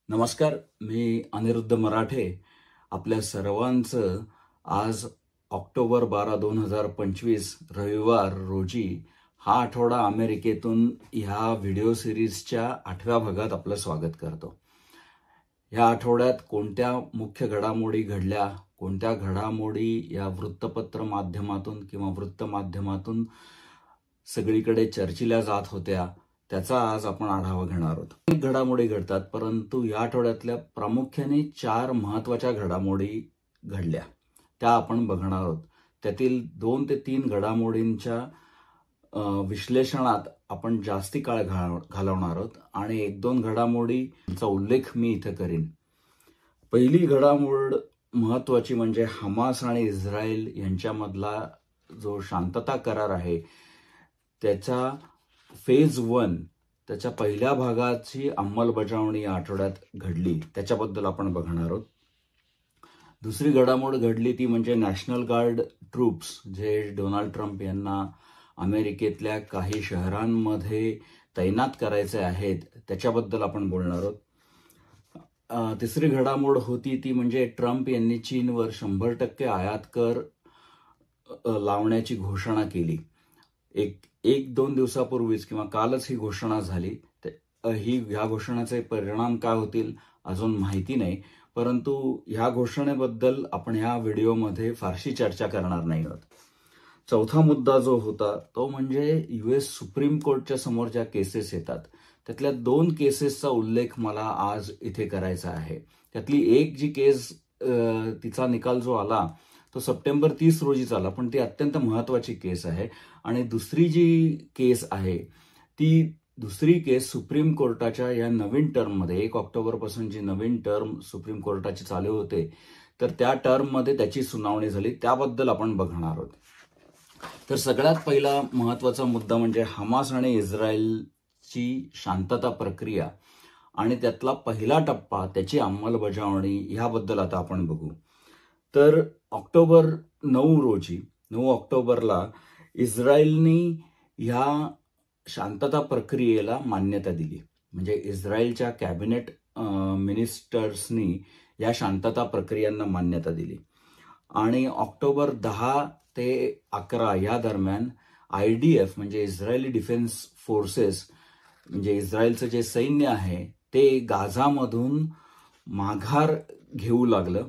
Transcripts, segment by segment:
नमस्कार, मी अनिरुद्ध मराठे. आपल्या सर्वांचं आज ऑक्टोबर 12, 2025 रविवार रोजी हा आठवडा अमेरिकेतून ह्या व्हिडिओ सिरीजच्या 8व्या भागात आपलं स्वागत करतो. ह्या आठवड्यात कोणत्या मुख्य घडामोडी घडल्या, कोणत्या घडामोडी या वृत्तपत्र माध्यमातून किंवा वृत्त माध्यमातून सगळीकडे चर्चिल्या जात होत्या, त्याचा आज आपण आढावा घेणार आहोत. अनेक घडामोडी घडतात, परंतु या आठवड्यातल्या प्रामुख्याने 4 महत्त्वाच्या घडामोडी घडल्या, त्या आपण बघणार आहोत. त्यातील 2 ते 3 घडामोडींच्या विश्लेषणात आपण जास्ती काळ घालवणार आहोत आणि 1-2 घडामोडींचा उल्लेख मी इथे करीन. पहिली घडामोड महत्त्वाची म्हणजे हमास आणि इस्रायल यांच्यामधला जो शांतता करार आहे त्याचा फेज 1 त्याच्या पहिल्या भागाची अंमलबजावणी या आठवड्यात घडली, त्याच्याबद्दल आपण बघणार आहोत. दुसरी घडामोड घडली ती म्हणजे नॅशनल गार्ड ट्रूप्स जे डोनाल्ड ट्रम्प यांना अमेरिकेतल्या काही शहरांमध्ये तैनात करायचे आहेत, त्याच्याबद्दल आपण बोलणार आहोत. तिसरी घडामोड होती ती म्हणजे ट्रम्प यांनी चीनवर 100% आयात कर लावण्याची घोषणा केली. एक 2 दिवसापूर्वीच किंवा कालच ही घोषणा झाली. ह्या घोषणाचे परिणाम काय होतील अजून माहिती नाही, परंतु ह्या घोषणेबद्दल आपण ह्या व्हिडिओमध्ये फारशी चर्चा करणार नाही आहोत. चौथा मुद्दा जो होता तो म्हणजे US सुप्रीम कोर्टच्या समोर ज्या केसेस येतात त्यातल्या 2 केसेसचा उल्लेख मला आज इथे करायचा आहे. त्यातली एक जी केस तिचा निकाल जो आला तो सप्टेंबर 30 रोजीच आला, पण ती अत्यंत महत्त्वाची केस आहे. आणि दुसरी जी केस आहे ती दुसरी केस सुप्रीम कोर्टाच्या या नवीन टर्ममध्ये 1 ऑक्टोबरपासून जी नवीन टर्म सुप्रीम कोर्टाची चालू होते तर त्या टर्ममध्ये त्याची सुनावणी झाली, त्याबद्दल आपण बघणार आहोत. तर सगळ्यात पहिला महत्त्वाचा मुद्दा म्हणजे हमास आणि इस्रायलची शांतता प्रक्रिया आणि त्यातला पहिला टप्पा त्याची अंमलबजावणी ह्याबद्दल आता आपण बघू. तर ऑक्टोबर 9 ऑक्टोबरला इस्रायलनी ह्या शांतता प्रक्रियेला मान्यता दिली. म्हणजे इस्रायलच्या कॅबिनेट मिनिस्टर्सनी या शांतता प्रक्रियांना मान्यता दिली. आणि ऑक्टोबर 10 ते 11 या दरम्यान IDF म्हणजे इस्रायली डिफेन्स फोर्सेस म्हणजे इस्रायलचं जे सैन्य आहे ते गाझामधून माघार घेऊ लागलं.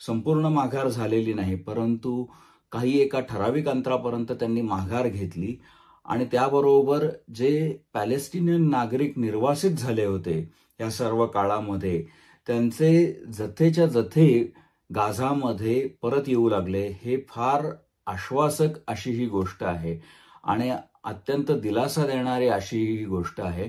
संपूर्ण माघार झालेली नाही, परंतु काही एका ठराविक अंतरापर्यंत त्यांनी माघार घेतली. आणि त्याबरोबर जे पॅलेस्टिनियन नागरिक निर्वासित झाले होते या सर्व काळामध्ये त्यांचे जथेच्या जथे गाझामध्ये परत येऊ लागले. हे फार आश्वासक अशी ही गोष्ट आहे आणि अत्यंत दिलासा देणारी अशी ही गोष्ट आहे.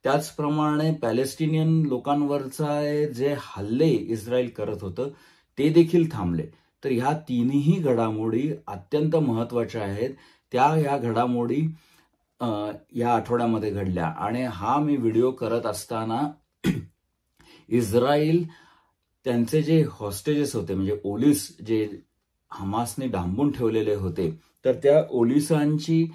त्याचप्रमाणे पॅलेस्टिनियन लोकांवरचा जे हल्ले इस्रायल करत होतं ते देखील थांबले. तर ह्या तिन्ही घडामोडी अत्यंत महत्त्वाच्या आहेत. ह्या घडामोडी या आठवड्यामध्ये घडल्या. आणि हा मी व्हिडिओ करत असताना इस्रायल त्यांचे जे हॉस्टेजेस होते म्हणजे ओलीस जे हमासने डांबून ठेवलेले होते तर त्या ओलिसांची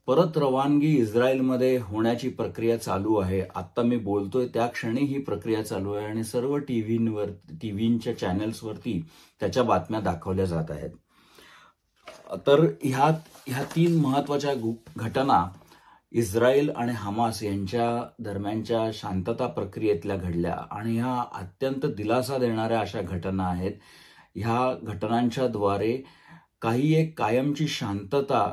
परत रवानगी इस्रायलमध्ये होण्याची प्रक्रिया चालू आहे. आता मी बोलतोय त्या क्षणी ही प्रक्रिया चालू आहे आणि सर्व टीव्हीच्या चॅनल्सवरती त्याच्या बातम्या दाखवल्या जात आहेत. तर ह्या 3 महत्त्वाच्या घटना इस्रायल आणि हमास यांच्या दरम्यानच्या शांतता प्रक्रियेतल्या घडल्या आणि ह्या अत्यंत दिलासा देणाऱ्या अशा घटना आहेत. ह्या घटनांच्या द्वारे काही एक कायमची शांतता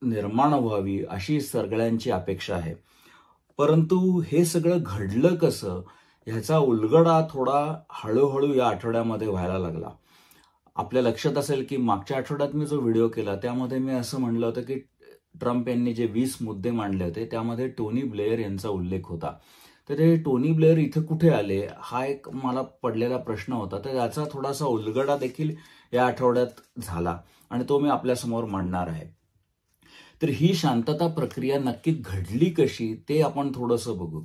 निर्माण व्हावी अशी सगळ्यांची अपेक्षा आहे. परंतु हे सगळं घडलं कसं ह्याचा उलगडा थोडा हळूहळू या आठवड्यामध्ये व्हायला लागला. आपल्या लक्षात असेल की मागच्या आठवड्यात मी जो व्हिडिओ केला त्यामध्ये मी असं म्हणलं होतं की ट्रम्प यांनी जे 20 मुद्दे मांडले होते त्यामध्ये टोनी ब्लेअर यांचा उल्लेख होता. तर ते टोनी ब्लेअर इथे कुठे आले हा एक मला पडलेला प्रश्न होता. तर याचा थोडासा उलगडा देखील या आठवड्यात झाला आणि तो मी आपल्यासमोर मांडणार आहे. तर ही शांतता प्रक्रिया नक्की घडली कशी ते आपण थोडंसं बघू.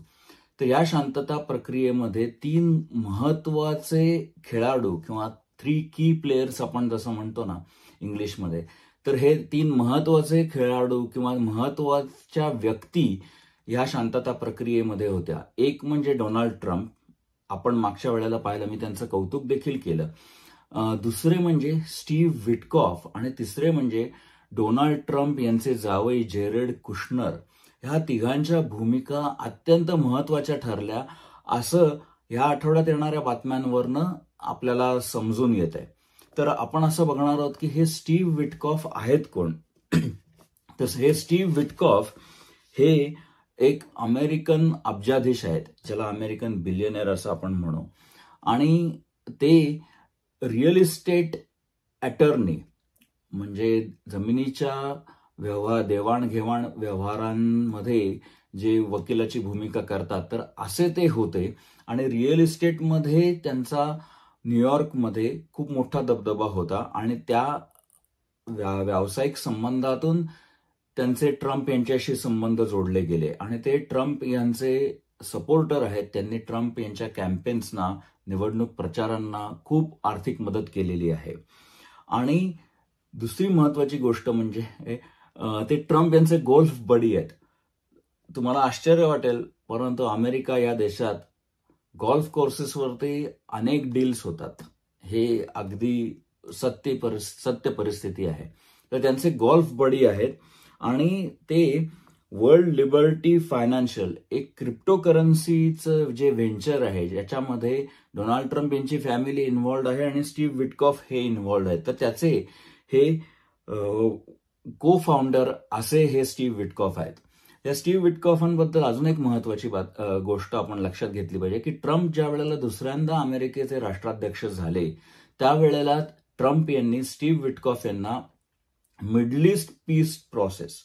तर या शांतता प्रक्रियेमध्ये 3 महत्त्वाचे खेळाडू किंवा 3 की प्लेयर्स आपण जसं म्हणतो ना इंग्लिशमध्ये, तर हे 3 महत्त्वाचे खेळाडू किंवा महत्त्वाच्या व्यक्ती या शांतता प्रक्रियेमध्ये होत्या. एक म्हणजे डोनाल्ड ट्रम्प, आपण मागच्या वेळेला पाहिलं, मी त्यांचं कौतुक देखील केलं. दुसरे म्हणजे स्टीव्ह विटकॉफ आणि तिसरे म्हणजे डोनाल्ड ट्रम्प यांचे जावई जेरेड कुशनर. ह्या तिघांच्या भूमिका अत्यंत महत्वाच्या ठरल्या असं ह्या आठवड्यात येणाऱ्या बातम्यांवरनं आपल्याला समजून येत आहे. तर आपण असं बघणार आहोत की हे स्टीव्ह विटकॉफ आहेत कोण. तर हे स्टीव्ह विटकॉफ हे एक अमेरिकन अब्जाधीश आहेत, ज्याला अमेरिकन बिलियनर असं आपण म्हणू. आणि ते रिअल इस्टेट अटर्नी म्हणजे जमिनीच्या देवाणघेवाण व्यवहारांमध्ये जे वकिलाची भूमिका करतात, तर असे ते होते. आणि रिअल इस्टेटमध्ये त्यांचा न्यूयॉर्कमध्ये खूप मोठा दबदबा होता आणि त्या व्यावसायिक संबंधातून त्यांचे ट्रम्प यांच्याशी संबंध जोडले गेले आणि ते ट्रम्प यांचे सपोर्टर आहेत. त्यांनी ट्रम्प यांच्या कॅम्पेन्सना, निवडणूक प्रचारांना खूप आर्थिक मदत केलेली आहे. आणि दुसरी महत्वाची गोष्ट म्हणजे ते ट्रम्प यांचे गोल्फ बडी आहेत. तुम्हाला आश्चर्य वाटेल, परंतु अमेरिका या देशात गोल्फ कोर्सेसवरती अनेक डील्स होतात. हे अगदी सत्य परिस्थिती आहे. तर त्यांचे गोल्फ बडी आहेत आणि ते वर्ल्ड लिबर्टी फायनान्शियल एक क्रिप्टोकरन्सीचं जे व्हेंचर आहे, ज्याच्यामध्ये डोनाल्ड ट्रम्प यांची फॅमिली इन्व्हॉल्ड आहे आणि स्टीव्ह विटकॉफ हे इन्व्हॉल्ड आहेत. तर त्याचे हे को फाउंडर असे हे स्टीव्ह विटकॉफ आहेत. या स्टीव्ह विटकॉफांबद्दल अजून एक महत्वाची गोष्ट आपण लक्षात घेतली पाहिजे की ट्रम्प ज्या वेळेला दुसऱ्यांदा अमेरिकेचे राष्ट्राध्यक्ष झाले, त्यावेळेला ट्रम्प यांनी स्टीव्ह विटकॉफ यांना मिडल ईस्ट पीस प्रोसेस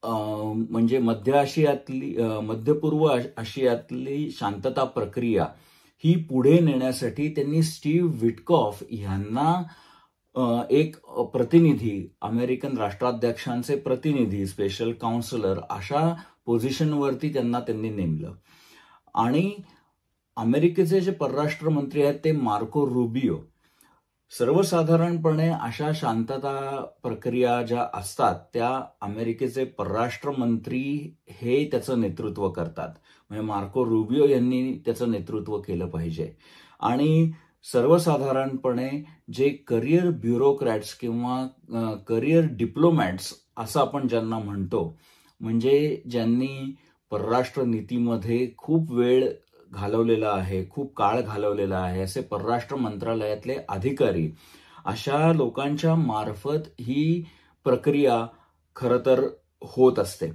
म्हणजे मध्य पूर्व आशियातली शांतता प्रक्रिया ही पुढे नेण्यासाठी त्यांनी स्टीव्ह विटकॉफ यांना एक प्रतिनिधी, अमेरिकन राष्ट्राध्यक्षांचे प्रतिनिधी, स्पेशल काउन्सिलर अशा पोझिशनवरती त्यांनी नेमलं. आणि अमेरिकेचे जे परराष्ट्र मंत्री आहेत ते मार्को रुबियो. सर्वसाधारणपणे अशा शांतता प्रक्रिया ज्या असतात त्या अमेरिकेचे परराष्ट्र मंत्री हे त्याचं नेतृत्व करतात. म्हणजे मार्को रुबियो यांनी त्याचं नेतृत्व केलं पाहिजे. आणि सर्वसाधारणपणे जे करिअर ब्युरोक्रॅट्स किंवा करिअर डिप्लोमॅट्स असं आपण ज्यांना म्हणतो, म्हणजे ज्यांनी परराष्ट्र नीतीमध्ये खूप वेळ घालवलेला आहे, खूप काळ घालवलेला आहे, असे परराष्ट्र मंत्रालयातले अधिकारी, अशा लोकांच्या मार्फत ही प्रक्रिया खरं तर होत असते.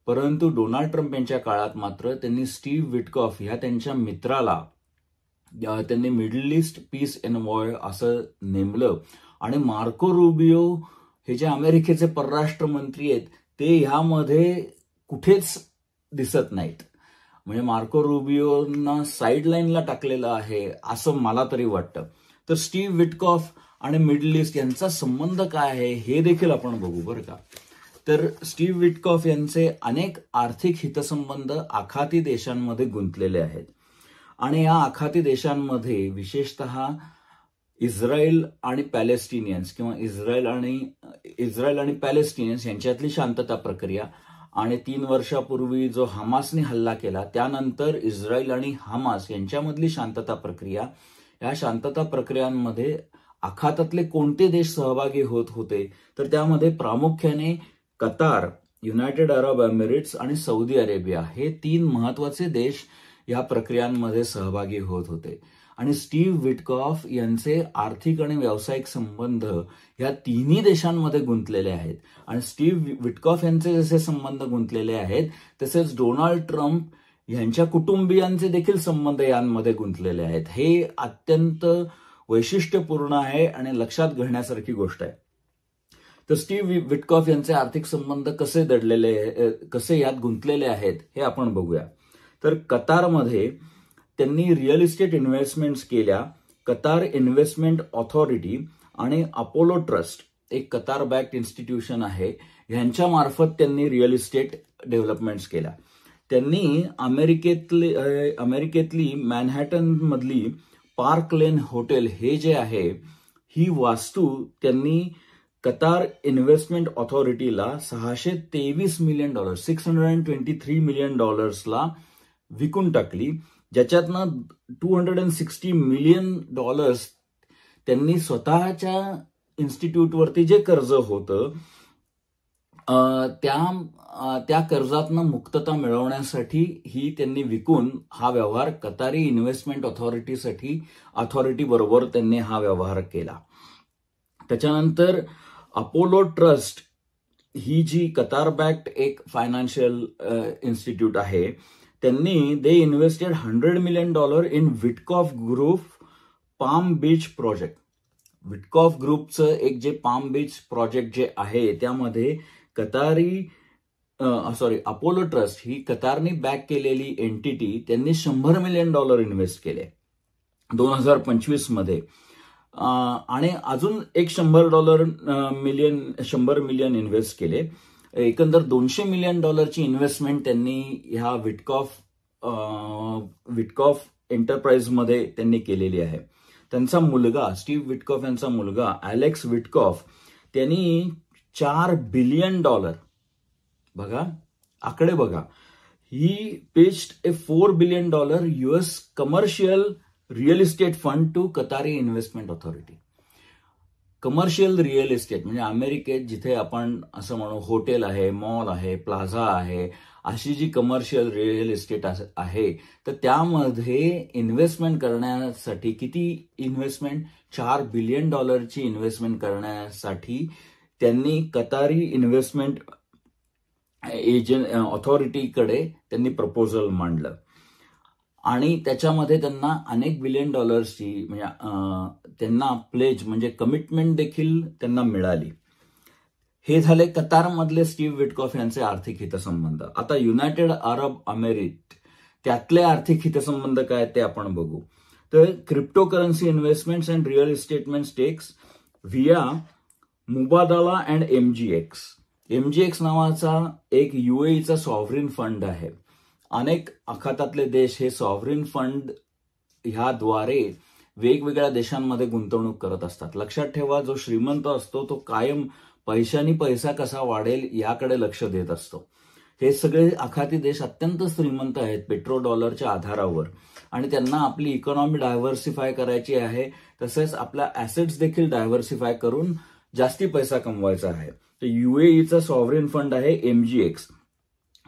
परंतु डोनाल्ड ट्रम्प यांच्या काळात मात्र त्यांनी स्टीव्ह विटकॉफ ह्या त्यांच्या मित्राला त्यांनी मिडल ईस्ट पीस एन्वॉय असं नेमलं. आणि मार्को रुबियो हे जे अमेरिकेचे परराष्ट्र मंत्री आहेत ते ह्यामध्ये कुठेच दिसत नाहीत. म्हणजे मार्को रुबियोना साईडलाईनला टाकलेलं आहे असं मला तरी वाटतं. तर स्टीव्ह विटकॉफ आणि मिडल ईस्ट यांचा संबंध काय आहे हे देखील आपण बघू बरं का. तर स्टीव्ह विटकॉफ यांचे अनेक आर्थिक हितसंबंध आखाती देशांमध्ये गुंतलेले आहेत. आणि या आखाती देशांमध्ये विशेषतः इस्रायल आणि पॅलेस्टिनियन्स किंवा इस्रायल आणि पॅलेस्टिनियन्स यांच्यातली शांतता प्रक्रिया आणि 3 वर्षापूर्वी जो हमासने हल्ला केला त्यानंतर इस्रायल आणि हमास यांच्यामधली शांतता प्रक्रिया, या शांतता प्रक्रियांमध्ये आखातातले कोणते देश सहभागी होत होते, तर त्यामध्ये प्रामुख्याने कतार, युनायटेड अरब एमिरेट्स आणि सौदी अरेबिया हे 3 महत्वाचे देश या प्रक्रियांमध्ये सहभागी होत होते. आणि स्टीव्ह विटकॉफ यांचे आर्थिक आणि व्यावसायिक संबंध या तिन्ही देशांमध्ये गुंतलेले आहेत. आणि स्टीव्ह विटकॉफ यांचे जसे संबंध गुंतलेले आहेत तसेच डोनाल्ड ट्रम्प यांच्या कुटुंबियांचे देखील संबंध यांमध्ये गुंतलेले आहेत. हे अत्यंत वैशिष्ट्यपूर्ण आहे आणि लक्षात घेण्यासारखी गोष्ट आहे. तर स्टीव्ह विटकॉफ यांचे आर्थिक संबंध कसे यात गुंतलेले आहेत हे आपण बघूया. तर कतारमध्ये त्यांनी रिअल इस्टेट इन्व्हेस्टमेंट्स केल्या. कतार इन्व्हेस्टमेंट ऑथॉरिटी आणि अपोलो ट्रस्ट एक कतार बॅक्ड इन्स्टिट्यूशन आहे, ह्यांच्या मार्फत त्यांनी रिअल इस्टेट डेव्हलपमेंट्स केल्या. त्यांनी अमेरिकेतली मॅनहॅटन मधली पार्क लेन हॉटेल हे जे आहे ही वास्तू त्यांनी कतार इन्व्हेस्टमेंट ऑथॉरिटीला $623 मिलियन $623 मिलियन विकून टाकली. ज्याच्यातनं $260 मिलियन त्यांनी स्वतःच्या इन्स्टिट्यूटवरती जे कर्ज होतं त्या कर्जातनं मुक्तता मिळवण्यासाठी ही त्यांनी विकून हा व्यवहार कतारी इन्व्हेस्टमेंट अथॉरिटी बरोबर त्यांनी हा व्यवहार केला. त्याच्यानंतर अपोलो ट्रस्ट ही जी कतार बॅक्ड एक फायनान्शियल इन्स्टिट्यूट आहे, त्यांनी they invested $100 million in Witkoff group Palm Beach project. Witkoff ग्रुपचं एक जे पाम बीच प्रोजेक्ट जे आहे त्यामध्ये अपोलो ट्रस्ट ही कतारनी बॅक केलेली एंटिटी त्यांनी $100 मिलियन इन्व्हेस्ट केले 2025 मध्ये. आणि अजून एक $100 मिलियन इन्व्हेस्ट केले. एकंदर $200 मिलियन इन्व्हेस्टमेंट त्यांनी ह्या विटकॉफ एंटरप्राइजमध्ये त्यांनी केलेली आहे. त्यांचा मुलगा स्टीव्ह विटकॉफ यांचा मुलगा अलेक्स विटकॉफ त्यांनी $4 बिलियन, बघा आकडे बघा, he pitched $4 billion US commercial real estate fund to Qatari investment authority. Commercial real estate म्हणजे अमेरिकेत जिथे आपण असं म्हणू हॉटेल आहे, मॉल आहे, प्लाझा आहे, अशी जी कमर्शियल रिअल इस्टेट आहे, तर त्यामध्ये इन्व्हेस्टमेंट करण्यासाठी किती इन्व्हेस्टमेंट $4 बिलियन इन्व्हेस्टमेंट करण्यासाठी त्यांनी कतारी इन्व्हेस्टमेंट अथॉरिटीकडे त्यांनी प्रपोजल मांडलं आणि त्याच्यामध्ये त्यांना अनेक $बिलियन म्हणजे त्यांना प्लेज म्हणजे कमिटमेंट देखील त्यांना मिळाली. हे झाले कतारमधले स्टीव्ह विटकॉफ यांचे आर्थिक हितसंबंध. आता युनायटेड अरब अमेरिट त्यातले आर्थिक हितसंबंध काय ते आपण बघू. तर क्रिप्टोकरन्सी इन्व्हेस्टमेंट्स अँड रिअल इस्टेटमेंट stakes via Mubadala and MGX. MGX नावाचा एक UAEचा सॉव्हरीन फंड आहे. अनेक आखातातले देश हे सॉव्हरीन फंड ह्याद्वारे वेगवेगळ्या देशांमध्ये गुंतवणूक करत असतात. लक्षात ठेवा, जो श्रीमंत असतो तो कायम पैशानी पैसा कसा वाढेल याकडे लक्ष देत असतो. हे सगळे आखाती देश अत्यंत श्रीमंत आहेत पेट्रो डॉलरच्या आधारावर आणि त्यांना आपली इकॉनॉमी डायव्हर्सिफाय करायची आहे, तसेच आपल्या ऍसेट्स देखील डायव्हर्सिफाय करून जास्ती पैसा कमवायचा आहे. तर UAEचा सॉव्हरीन फंड आहे MGX.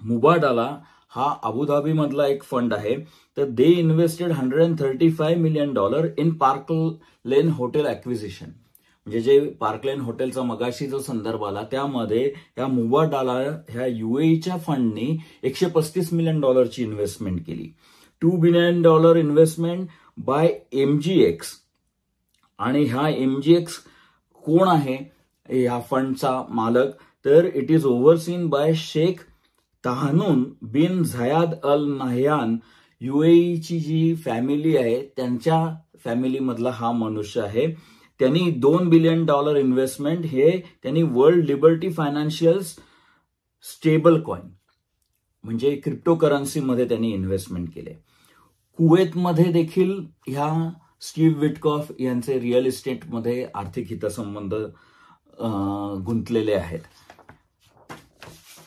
मुबाडाला हा अबुधाबी मधला एक फंड आहे. तर they invested $135 million in Park Lane hotel acquisition. म्हणजे जे पार्क लेन हॉटेलचा मगाशी जो संदर्भ आला त्यामध्ये ह्या मुबाडाला ह्या UAEच्या फंडनी $135 मिलियन इन्व्हेस्टमेंट केली. $2 बिलियन इन्व्हेस्टमेंट बाय MGX. आणि हा MGX कोण आहे या फंडचा मालक? तर it is overseen by Sheikh Tahnoun bin Zayed Al Nahyan. UAEची जी फॅमिली आहे त्यांच्या फॅमिलीमधला हा मनुष्य आहे. त्यांनी $2 बिलियन इन्व्हेस्टमेंट हे त्यांनी world liberty financial stable coin म्हणजे क्रिप्टोकरन्सीमध्ये त्यांनी इन्व्हेस्टमेंट केले. कुवेतमध्ये देखील ह्या स्टीव्ह विटकॉफ यांचे रिअल इस्टेटमध्ये आर्थिक हितसंबंध गुंतलेले आहेत.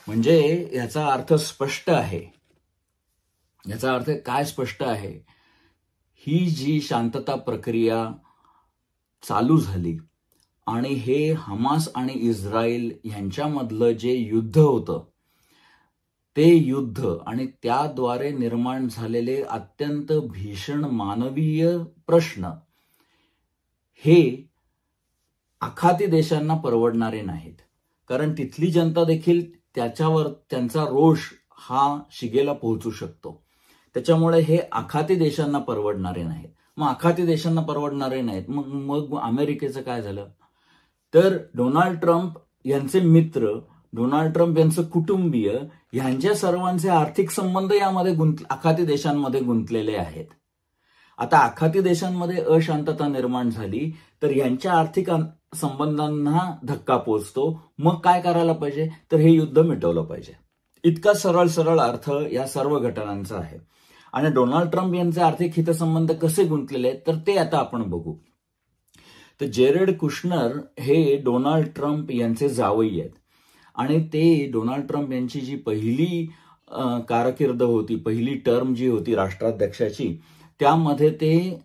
म्हणजे याचा अर्थ स्पष्ट आहे. याचा अर्थ काय स्पष्ट आहे? ही जी शांतता प्रक्रिया चालू झाली आणि हे हमास आणि इस्रायल यांच्यामधलं जे युद्ध होतं ते युद्ध आणि त्याद्वारे निर्माण झालेले अत्यंत भीषण मानवीय प्रश्न हे आखाती देशांना परवडणारे नाहीत. कारण तिथली जनता देखील त्याच्यावर त्यांचा रोष हा शिगेला पोहोचू शकतो. त्याच्यामुळे हे आखाती देशांना परवडणारे नाहीत. मग आखाती देशांना परवडणारे नाहीत मग अमेरिकेचं काय झालं? तर डोनाल्ड ट्रम्प यांचे मित्र, डोनाल्ड ट्रम्प यांचं कुटुंबीय यांच्या सर्वांचे आर्थिक संबंध यामध्ये आखाती देशांमध्ये गुंतलेले आहेत. आता आखाती देशांमध्ये अशांतता निर्माण झाली तर यांच्या आर्थिक संबंधांना धक्का पोचतो. मग काय करायला पाहिजे? तर हे युद्ध मिटवलं पाहिजे. इतका सरळ अर्थ या सर्व घटनांचा आहे. आणि डोनाल्ड ट्रम्प यांचे आर्थिक हितसंबंध कसे गुंतलेले आहेत तर ते आता आपण बघू. तर जेरेड कुशनर हे डोनाल्ड ट्रम्प यांचे जावई आहेत आणि ते डोनाल्ड ट्रम्प यांची जी पहिली कारकीर्द होती, पहिली टर्म जी होती राष्ट्राध्यक्षाची, त्यामध्ये ते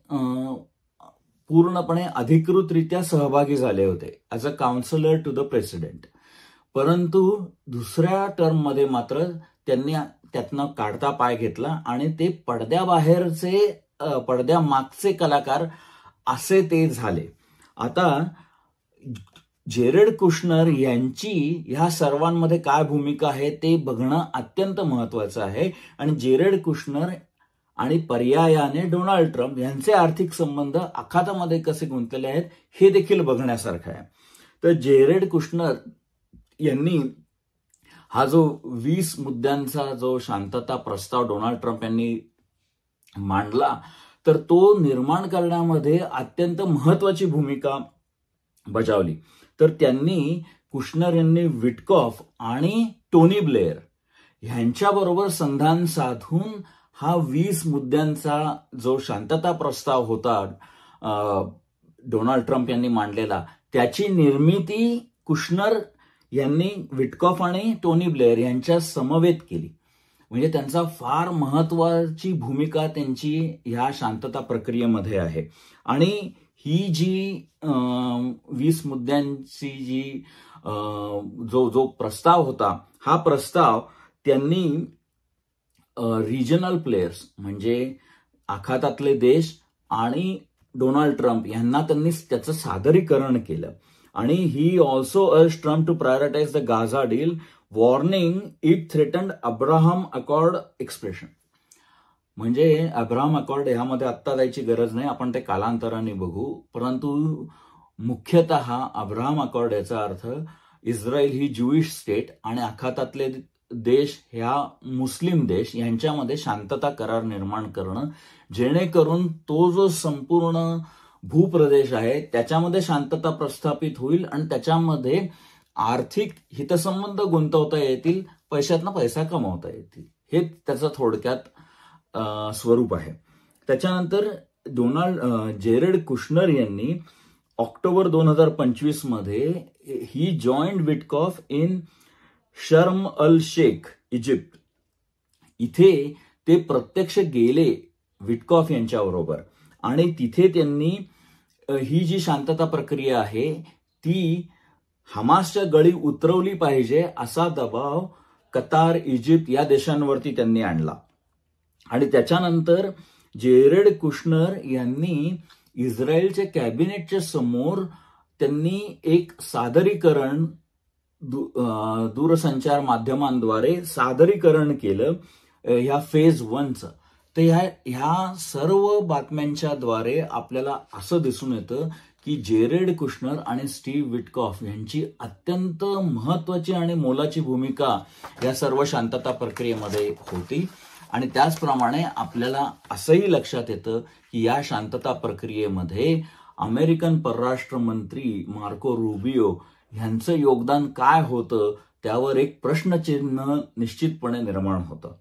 पूर्णपणे अधिकृतरित्या सहभागी झाले होते as a counsellor to the president. परंतु दुसऱ्या टर्ममध्ये मात्र त्यांनी त्यातनं काढता पाय घेतला आणि ते पडद्याबाहेरचे पडद्यामागचे कलाकार असे ते झाले. आता जेरेड कुशनर यांची ह्या सर्वांमध्ये काय भूमिका आहे ते बघणं अत्यंत महत्वाचं आहे. आणि जेरेड कुशनर आणि पर्यायाने डोनाल्ड ट्रम्प यांचे आर्थिक संबंध आखातामध्ये कसे गुंतलेले आहेत हे देखील बघण्यासारखं आहे. तर जेरेड कुशनर यांनी हा जो 20 मुद्द्यांचा जो शांतता प्रस्ताव डोनाल्ड ट्रम्प यांनी मांडला, तर तो निर्माण करण्यामध्ये अत्यंत महत्वाची भूमिका बजावली. तर कुशनर यांनी विटकॉफ आणि टोनी ब्लेअर ह्यांच्याबरोबर संधान साधून हा 20 मुद्द्यांचा जो शांतता प्रस्ताव होता डोनाल्ड ट्रम्प यांनी मांडलेला, त्याची निर्मिती कुशनर यांनी विटकॉफ आणि टोनी ब्लेअर यांच्या समवेत केली. म्हणजे त्यांचा फार महत्वाची भूमिका त्यांची ह्या शांतता प्रक्रियेमध्ये आहे. आणि ही जी 20 मुद्द्यांची जी जो प्रस्ताव होता, हा प्रस्ताव त्यांनी रिजनल प्लेयर्स म्हणजे आखातातले देश आणि डोनाल्ड ट्रम्प यांना त्यांनी त्याचं सादरीकरण केलं. आणि he also urged Trump to prioritise the Gaza deal, warning it threatened Abraham Accord expression. म्हणजे अब्राहम अकॉर्ड ह्यामध्ये आत्ता जायची गरज नाही, आपण ते कालांतराने बघू. परंतु मुख्यतः अब्राहम अकॉर्ड याचा अर्थ इस्रायल ही ज्यूइश स्टेट आणि आखातातले देश ह्या मुस्लिम देश यांच्यामध्ये शांतता करार निर्माण करणं, जेणेकरून तो जो संपूर्ण भूप्रदेश आहे त्याच्यामध्ये शांतता प्रस्थापित होईल आणि त्याच्यामध्ये आर्थिक हितसंबंध गुंतवता येतील, पैशातनं पैसा कमवता येतील. हे त्याचं थोडक्यात स्वरूप आहे. त्याच्यानंतर जेरेड कुशनर यांनी ऑक्टोबर 2025 मध्ये ही जॉईंट विटकॉफ इन शर्म अल शेख, इजिप्त, इथे ते प्रत्यक्ष गेले विटकॉफ यांच्याबरोबर. आणि तिथे त्यांनी ही जी शांतता प्रक्रिया आहे ती हमासच्या गळी उतरवली पाहिजे असा दबाव कतार, इजिप्त या देशांवरती त्यांनी आणला. आणि त्याच्यानंतर जेरेड कुशनर यांनी इस्रायलच्या कॅबिनेटच्या समोर त्यांनी एक सादरीकरण दूरसंचार माध्यमांद्वारे सादरीकरण केलं ह्या फेज 1चं. तर ह्या सर्व बातम्यांच्या द्वारे आपल्याला असं दिसून येतं की जेरेड कुशनर आणि स्टीव्ह विटकॉफ यांची अत्यंत महत्वाची आणि मोलाची भूमिका या सर्व शांतता प्रक्रियेमध्ये होती. आणि त्याचप्रमाणे आपल्याला असंही लक्षात येतं की या शांतता प्रक्रियेमध्ये अमेरिकन परराष्ट्र मंत्री मार्को रुबियो यांचं योगदान काय होतं त्यावर एक प्रश्नचिन्ह निश्चितपणे निर्माण होतं.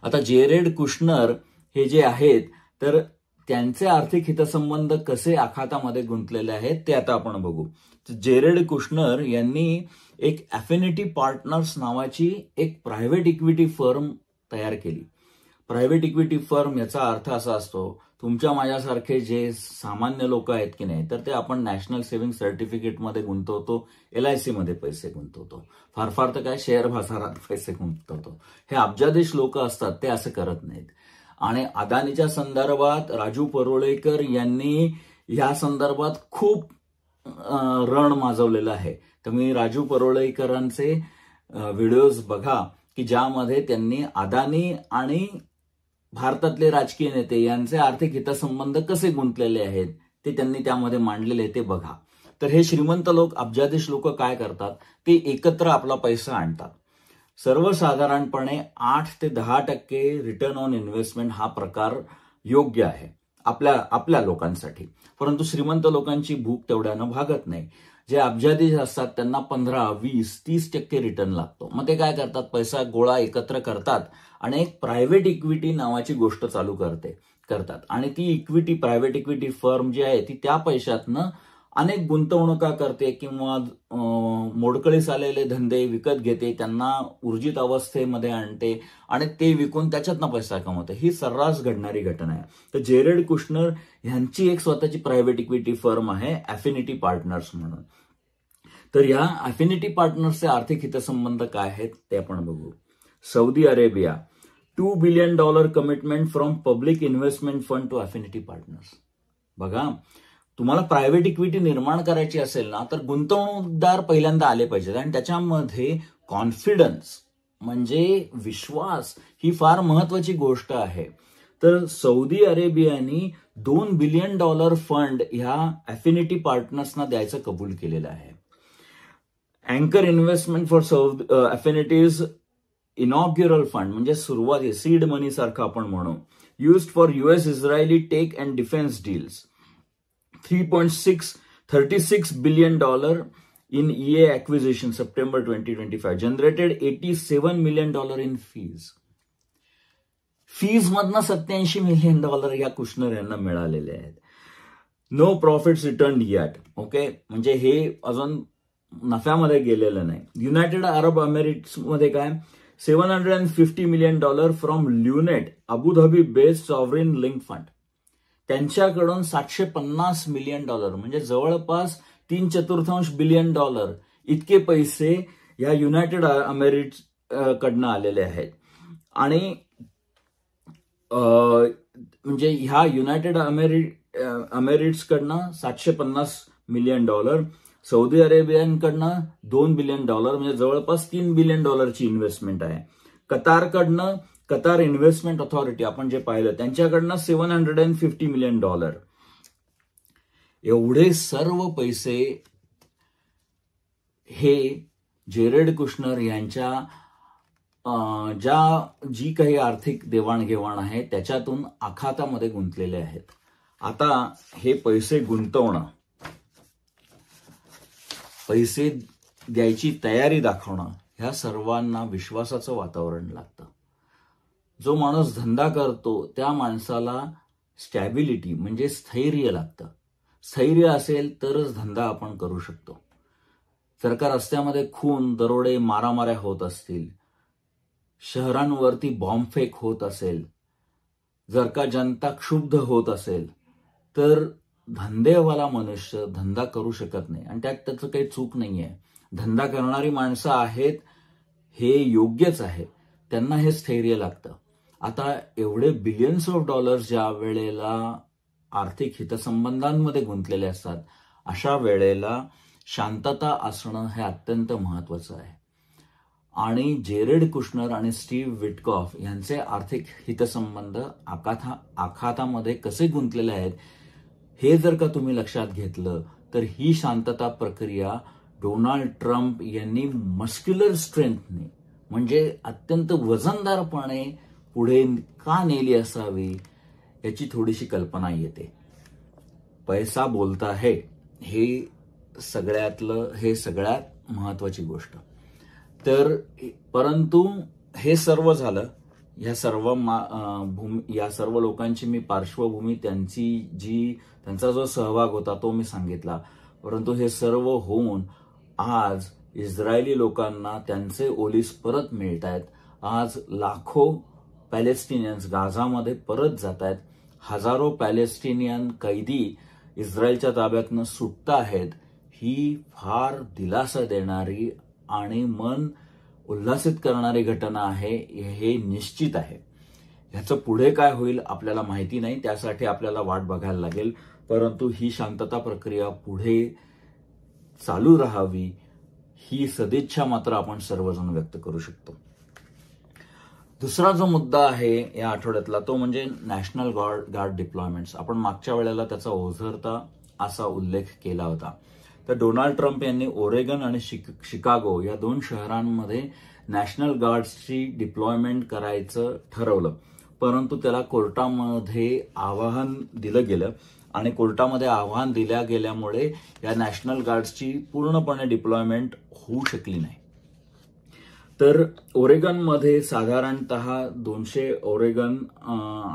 आता जेरेड कुशनर हे जे आहेत तर त्यांचे आर्थिक हितसंबंध कसे आखातामध्ये गुंतलेले आहेत ते आता आपण बघू. जेरेड कुशनर यांनी एक अफिनिटी पार्टनर्स नावाची एक प्रायव्हेट इक्विटी फर्म तयार केली. प्रायव्हेट इक्विटी फर्म याचा अर्थ असा असतो, तुमच्या माझ्यासारखे जे सामान्य लोक आहेत की नाही, तर ते आपण नॅशनल सेव्हिंग सर्टिफिकेटमध्ये गुंतवतो, LIC मध्ये पैसे गुंतवतो, फार फार तर काय शेअर बाजारात पैसे गुंतवतो. हे अब्जाधीश लोक असतात ते असं करत नाहीत. आणि अदानीच्या संदर्भात राजू परुळेकर यांनी या संदर्भात खूप रण माजवलेलं आहे. तर मी राजू परुळेकरांचे व्हिडिओज बघा की ज्यामध्ये त्यांनी अदानी आणि भारतातले राजकीय नेते यांचे आर्थिक हितसंबंध कसे गुंतलेले आहेत ते त्यांनी त्यामध्ये मांडलेले ते बघा. तर हे श्रीमंत लोक, अब्जाधीश लोक काय करतात, ते एकत्र आपला पैसा आणतात. सर्वसाधारणपणे 8 ते 10% रिटर्न ऑन इन्व्हेस्टमेंट हा प्रकार योग्य आहे आपल्या लोकांसाठी. परंतु श्रीमंत लोकांची भूक तेवढ्यानं भागत नाही. जे अब्जाधीश असतात त्यांना 15, 20, 30% रिटर्न लागतो. मग ते काय करतात, पैसा गोळा एकत्र करतात आणि एक प्रायव्हेट इक्विटी नावाची गोष्ट चालू करतात. आणि ती प्रायव्हेट इक्विटी फर्म जी आहे ती त्या पैशातनं अनेक गुंतवणुका करते किंवा मोडकळीस आलेले धंदे विकत घेते, त्यांना ऊर्जित अवस्थेमध्ये आणते आणि ते विकून त्याच्यातनं पैसा कमवते. ही सर्रास घडणारी घटना आहे. तर जेरेड कुशनर यांची एक स्वतःची प्रायव्हेट इक्विटी फर्म आहे अफिनिटी पार्टनर्स म्हणून. तर या अफिनिटी पार्टनर्सचे आर्थिक हितसंबंध काय आहेत ते आपण बघू. Saudi Arabia, $2 billion commitment from public investment fund to Affinity Partners. बघा, तुम्हाला प्रायव्हेट इक्विटी निर्माण करायची असेल ना, तर गुंतवणूकदार पहिल्यांदा आले पाहिजेत आणि त्याच्यामध्ये कॉन्फिडन्स म्हणजे विश्वास ही फार महत्वाची गोष्ट आहे. तर सौदी अरेबियानी $2 billion फंड ह्या अफिनिटी पार्टनर्सना द्यायचं कबूल केलेलं आहे. अँकर investment for Affinity's inaugural fund म्हणजे सुरुवाती सीड मनी सारखं आपण म्हणू, used for US Israeli tech and defence deals. $3.36 billion in EA acquisition September 2025 generated $87 million in fees. Fees मधनं $87 million या कुशनर यांना मिळालेले आहेत. No profits return yet. Okay, म्हणजे हे अजून नफ्यामध्ये गेलेलं नाही. युनायटेड अरब एमिरेट्स मध्ये काय $750 million from Lunate Abu Dhabi based sovereign link fund. त्यांच्याकडून $750 million म्हणजे जवळपास $3/4 billion इतके पैसे या युनायटेड अमेरिट्स कडनं आलेले आहेत. आणि म्हणजे ह्या युनायटेड अमेरिट्स कडनं $750 million, सौदी अरेबियाकडनं $2 billion म्हणजे जवळपास $3 billion ची इन्व्हेस्टमेंट आहे. कतारकडनं कतार इन्व्हेस्टमेंट ऑथॉरिटी आपण जे पाहिलं त्यांच्याकडनं $750 million. एवढे सर्व पैसे हे जेरेड कुशनर यांच्या जी काही आर्थिक देवाणघेवाण आहे त्याच्यातून आखातामध्ये गुंतलेले आहेत. आता हे पैसे गुंतवणं, पैसे द्यायची तयारी दाखवणं, ह्या सर्वांना विश्वासाचं वातावरण लागतं. जो माणूस धंदा करतो त्या माणसाला स्टॅबिलिटी म्हणजे स्थैर्य लागतं. स्थैर्य असेल तरच धंदा आपण करू शकतो. जर का रस्त्यामध्ये खून, दरोडे, मारामाऱ्या होत असतील, शहरांवरती बॉम्बफेक होत असेल, जर का जनता क्षुब्ध होत असेल, तर धंदेवाला मनुष्य धंदा करू शकत नाही. आणि त्यात त्याचं काही चूक नाहीये. धंदा करणारी माणसं आहेत हे योग्यच आहे, त्यांना हे स्थैर्य लागतं. आता एवढे बिलियन्स ऑफ डॉलर्स ज्या वेळेला आर्थिक हितसंबंधांमध्ये गुंतलेले असतात, अशा वेळेला शांतता असणं हे अत्यंत महत्वाचं आहे. आणि जेरेड कुशनर आणि स्टीव्ह विटकॉफ यांचे आर्थिक हितसंबंध आखातामध्ये कसे गुंतलेले आहेत हे जर का तुम्ही लक्षात घेतलं तर ही शांतता प्रक्रिया डोनाल्ड ट्रम्प यांनी मस्क्युलर स्ट्रेंथने म्हणजे अत्यंत वजनदारपणे पुढे का नेली असावी याची थोडीशी कल्पना येते. पैसा बोलता है हे सगळ्यात महत्वाची गोष्ट. तर परंतु हे सर्व झालं, या सर्व लोकांची मी पार्श्वभूमी, त्यांचा जो सहभाग होता तो मी सांगितला. परंतु हे सर्व होऊन आज इस्रायली लोकांना त्यांचे ओलीस परत मिळत आहेत. आज लाखो पॅलेस्टिनियन्स गाझामध्ये परत जात आहेत. हजारो पॅलेस्टिनियन कैदी इस्रायलच्या ताब्यातनं सुटत आहेत. ही फार दिलासा देणारी आणि मन उल्हासित करणारी घटना आहे हे निश्चित आहे. ह्याचं पुढे काय होईल आपल्याला माहिती नाही, त्यासाठी आपल्याला वाट बघायला लागेल. परंतु ही शांतता प्रक्रिया पुढे चालू राहावी ही सदिच्छा मात्र आपण सर्वजण व्यक्त करू शकतो. दुसरा जो मुद्दा आहे या आठवड्यातला तो म्हणजे नॅशनल गार्ड डिप्लॉयमेंट्स. आपण मागच्या वेळेला त्याचा ओझरता असा उल्लेख केला होता. तर डोनाल्ड ट्रम्प यांनी ओरेगन आणि शिकागो या 2 शहरांमध्ये नॅशनल गार्ड्सची डिप्लॉयमेंट करायचं ठरवलं. परंतु त्याला कोर्टामध्ये आव्हान दिलं गेलं आणि कोर्टामध्ये आव्हान दिल्या गेल्यामुळे या नॅशनल गार्ड्सची पूर्णपणे डिप्लॉयमेंट होऊ शकली नाही. तर ओरेगनमध्ये साधारणतः 200 ओरेगन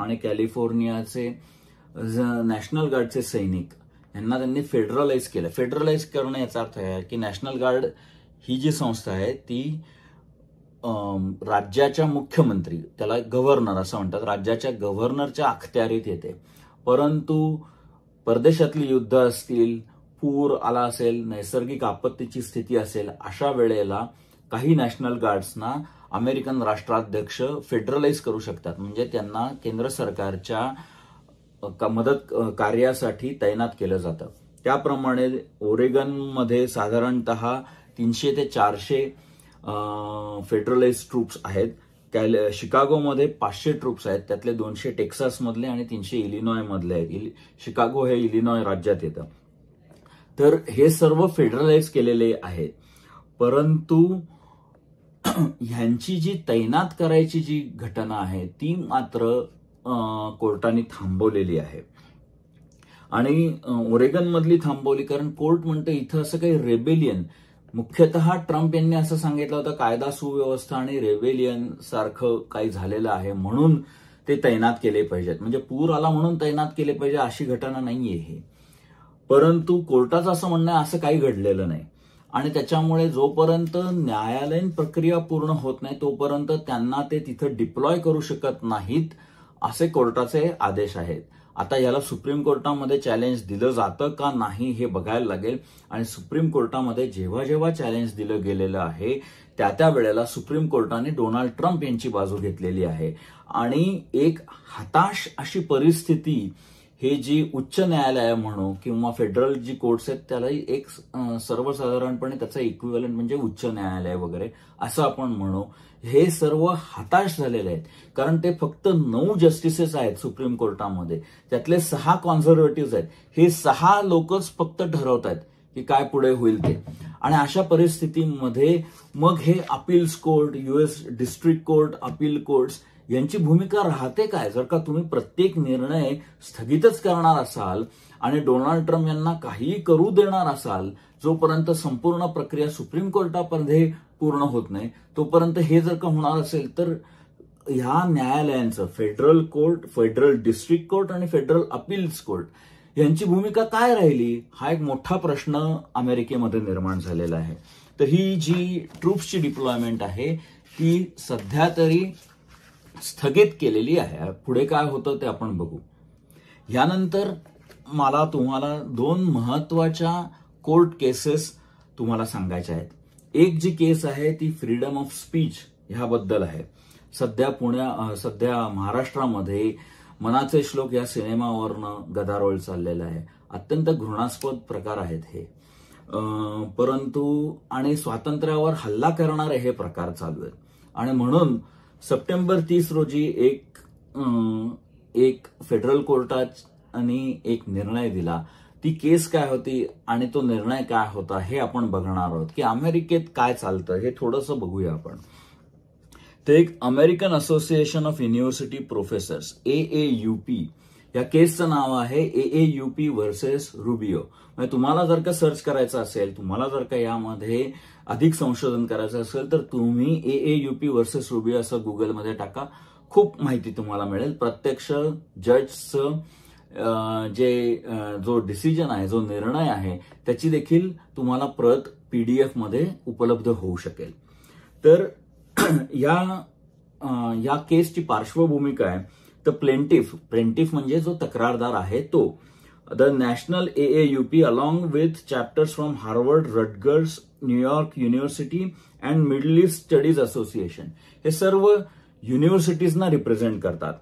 आणि कॅलिफोर्नियाचे नॅशनल गार्डचे सैनिक ह्यांना त्यांनी फेडरलाइज केलं. फेडरलाइज करणं याचा अर्थ आहे की नॅशनल गार्ड ही जी संस्था आहे ती राज्याच्या मुख्यमंत्री, त्याला गव्हर्नर असं म्हणतात, राज्याच्या गव्हर्नरच्या अखत्यारीत येते. परंतु परदेशातली युद्ध असतील, पूर आला असेल, नैसर्गिक आपत्तीची स्थिती असेल, अशा वेळेला काही नॅशनल गार्ड्सना अमेरिकन राष्ट्राध्यक्ष फेडरलाइज करू शकतात. म्हणजे त्यांना केंद्र सरकारच्या मदत कार्यासाठी तैनात केलं जातं. त्याप्रमाणे ओरेगनमध्ये साधारणतः 300 ते 400 फेडरलाइज ट्रूप्स आहेत. शिकागोमध्ये 500 ट्रूप्स आहेत, त्यातले 200 टेक्सासमधले आणि 300 इलिनॉय मधले आहेत. शिकागो हे इलिनॉय राज्यात येतं. तर हे सर्व फेडरलाइज केलेले आहेत. परंतु ह्यांची जी तैनात करायची जी घटना आहे ती मात्र कोर्टाने थांबवलेली आहे. आणि ओरेगनमधली थांबवली कारण कोर्ट म्हणतं इथं असं काही रेबेलियन, मुख्यतः ट्रम्प यांनी असं सांगितलं होतं कायदा सुव्यवस्था आणि रेबेलियन सारखं काही झालेलं आहे म्हणून ते तैनात केले पाहिजेत. म्हणजे पूर आला म्हणून तैनात केले पाहिजे अशी घटना नाहीये हे. परंतु कोर्टाचं असं म्हणणं आहे असं काही घडलेलं नाही. आणि त्याच्यामुळे जोपर्यंत न्यायालयीन प्रक्रिया पूर्ण होत नाही तोपर्यंत त्यांना ते तिथं डिप्लॉय करू शकत नाहीत असे कोर्टाचे आदेश आहेत. आता याला सुप्रीम कोर्टामध्ये चॅलेंज दिलं जातं का नाही हे बघायला लागेल. आणि सुप्रीम कोर्टामध्ये जेव्हा जेव्हा चॅलेंज दिलं गेलेलं आहे त्या वेळेला सुप्रीम कोर्टाने डोनाल्ड ट्रम्प यांची बाजू घेतलेली आहे. आणि एक हताश अशी परिस्थिती हे जी उच्च न्यायालय म्हणू किंवा फेडरल जी कोर्ट्स आहेत त्याला एक सर्वसाधारणपणे त्याचा इक्विव्हॅलंट म्हणजे उच्च न्यायालय वगैरे असं आपण म्हणू, हे सर्व हताश झालेले आहेत. कारण ते फक्त 9 जस्टिसेस आहेत सुप्रीम कोर्टामध्ये, त्यातले 6 कॉन्झर्वेटिव्ह आहेत. हे 6 लोकच फक्त ठरवत आहेत की काय पुढे होईल ते. आणि अशा परिस्थितीमध्ये मग हे appeals court, US district court, appeal courts यांची भूमिका राहते काय? जर का तुम्ही प्रत्येक निर्णय स्थगितच करणार असाल आणि डोनाल्ड ट्रम्प यांना काहीही करू देणार असाल, जोपर्यंत संपूर्ण प्रक्रिया सुप्रीम कोर्टामध्ये पूर्ण होत नाही तोपर्यंत हे जर का होणार असेल तर ह्या न्यायालयांचं federal court, federal district court आणि फेडरल अपील्स कोर्ट यांची भूमिका काय राहिली हा एक मोठा प्रश्न अमेरिकेमध्ये निर्माण झालेला आहे. तर ही जी ट्रूप्सची डिप्लॉयमेंट आहे ती सध्या तरी स्थगित केलेली आहे. पुढे काय होतं ते आपण बघू. यानंतर मला तुम्हाला 2 महत्वाच्या कोर्ट केसेस तुम्हाला सांगायच्या आहेत. एक जी केस आहे ती फ्रीडम ऑफ स्पीच ह्याबद्दल आहे. सध्या महाराष्ट्रामध्ये मनाचे श्लोक या सिनेमावरनं गदारोळ चाललेला आहे. अत्यंत घृणास्पद प्रकार आहेत हे. परंतु आणि स्वातंत्र्यावर हल्ला करणारे हे प्रकार चालू आहेत. आणि म्हणून सप्टेंबर 30 रोजी एक फेडरल कोर्टाने एक निर्णय दिला. ती केस काय होती आणि तो निर्णय काय होता हे आपण बघणार आहोत की अमेरिकेत काय चालतं हे थोडंसं बघूया आपण. ते एक American association of university professors AAUP या केसचं नाव आहे AAUP व्हर्सेस रुबियो. म्हणजे तुम्हाला जर का सर्च करायचं असेल, तुम्हाला जर का यामध्ये अधिक संशोधन करायचं असेल तर तुम्ही AAUP व्हर्सेस रुबियो असं गुगलमध्ये टाका. खूप माहिती तुम्हाला मिळेल. प्रत्यक्ष जजचं जो डिसिजन आहे, जो निर्णय आहे त्याची देखील तुम्हाला प्रत PDF मध्ये उपलब्ध होऊ शकेल. तर या केसची पार्श्वभूमी काय तर प्लेंटिफ म्हणजे जो तक्रारदार आहे तो the national AAUP along with chapters from Harvard, Rutgers, New York university and Middle East studies association हे सर्व युनिव्हर्सिटीजना रिप्रेझेंट करतात.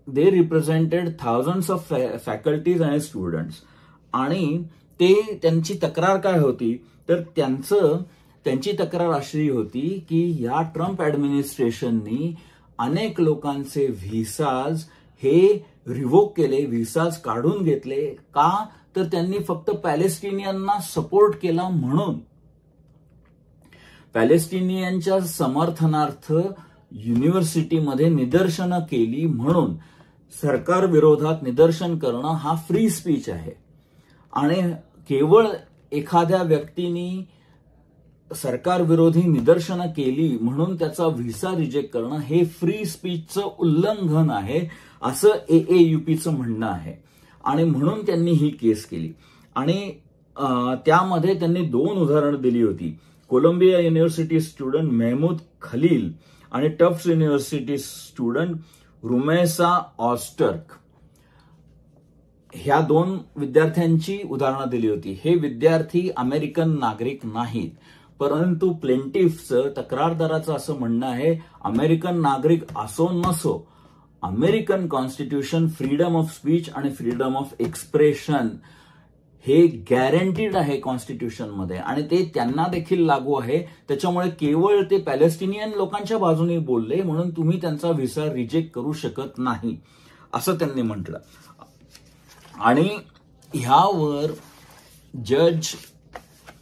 They represented thousands of faculties and students. आणि त्यांची तक्रार काय होती तर त्यांची तक्रार अशी होती की या ट्रम्प ऍडमिनिस्ट्रेशननी अनेक लोकांचे व्हिसाज हे रिव्होक केले, व्हिसाज काढून घेतले. का तर त्यांनी फक्त पॅलेस्टिनियनना सपोर्ट केला म्हणून. पॅलेस्टिनियनच्या समर्थनार्थ युनिव्हर्सिटीमध्ये निदर्शनं केली म्हणून. सरकार विरोधात निदर्शन करणं हा फ्री स्पीच आहे. आणि केवळ एखाद्या व्यक्तीने सरकार विरोधी निदर्शनं केली म्हणून त्याचा व्हिसा रिजेक्ट करणं हे फ्री स्पीचचं उल्लंघन आहे असं AAUPचं म्हणणं आहे. आणि म्हणून त्यांनी ही केस केली. आणि त्यामध्ये त्यांनी 2 उदाहरणं दिली होती. Columbia University student Mahmoud Khalil आणि Tufts University student Rumeysa Ozturk, ह्या 2 विद्यार्थ्यांची उदाहरणं दिली होती. हे विद्यार्थी अमेरिकन नागरिक नाहीत, परंतु प्लेंटिफचं, तक्रारदाराचं असं म्हणणं आहे, अमेरिकन नागरिक असो नसो, American constitution freedom of speech आणि फ्रीडम ऑफ एक्सप्रेशन हे गॅरंटीड आहे कॉन्स्टिट्यूशनमध्ये आणि ते त्यांना देखील लागू आहे. त्याच्यामुळे केवळ ते पॅलेस्टिनियन लोकांच्या बाजूने बोलले म्हणून तुम्ही त्यांचा व्हिसा रिजेक्ट करू शकत नाही, असं त्यांनी म्हटलं. आणि ह्यावर जज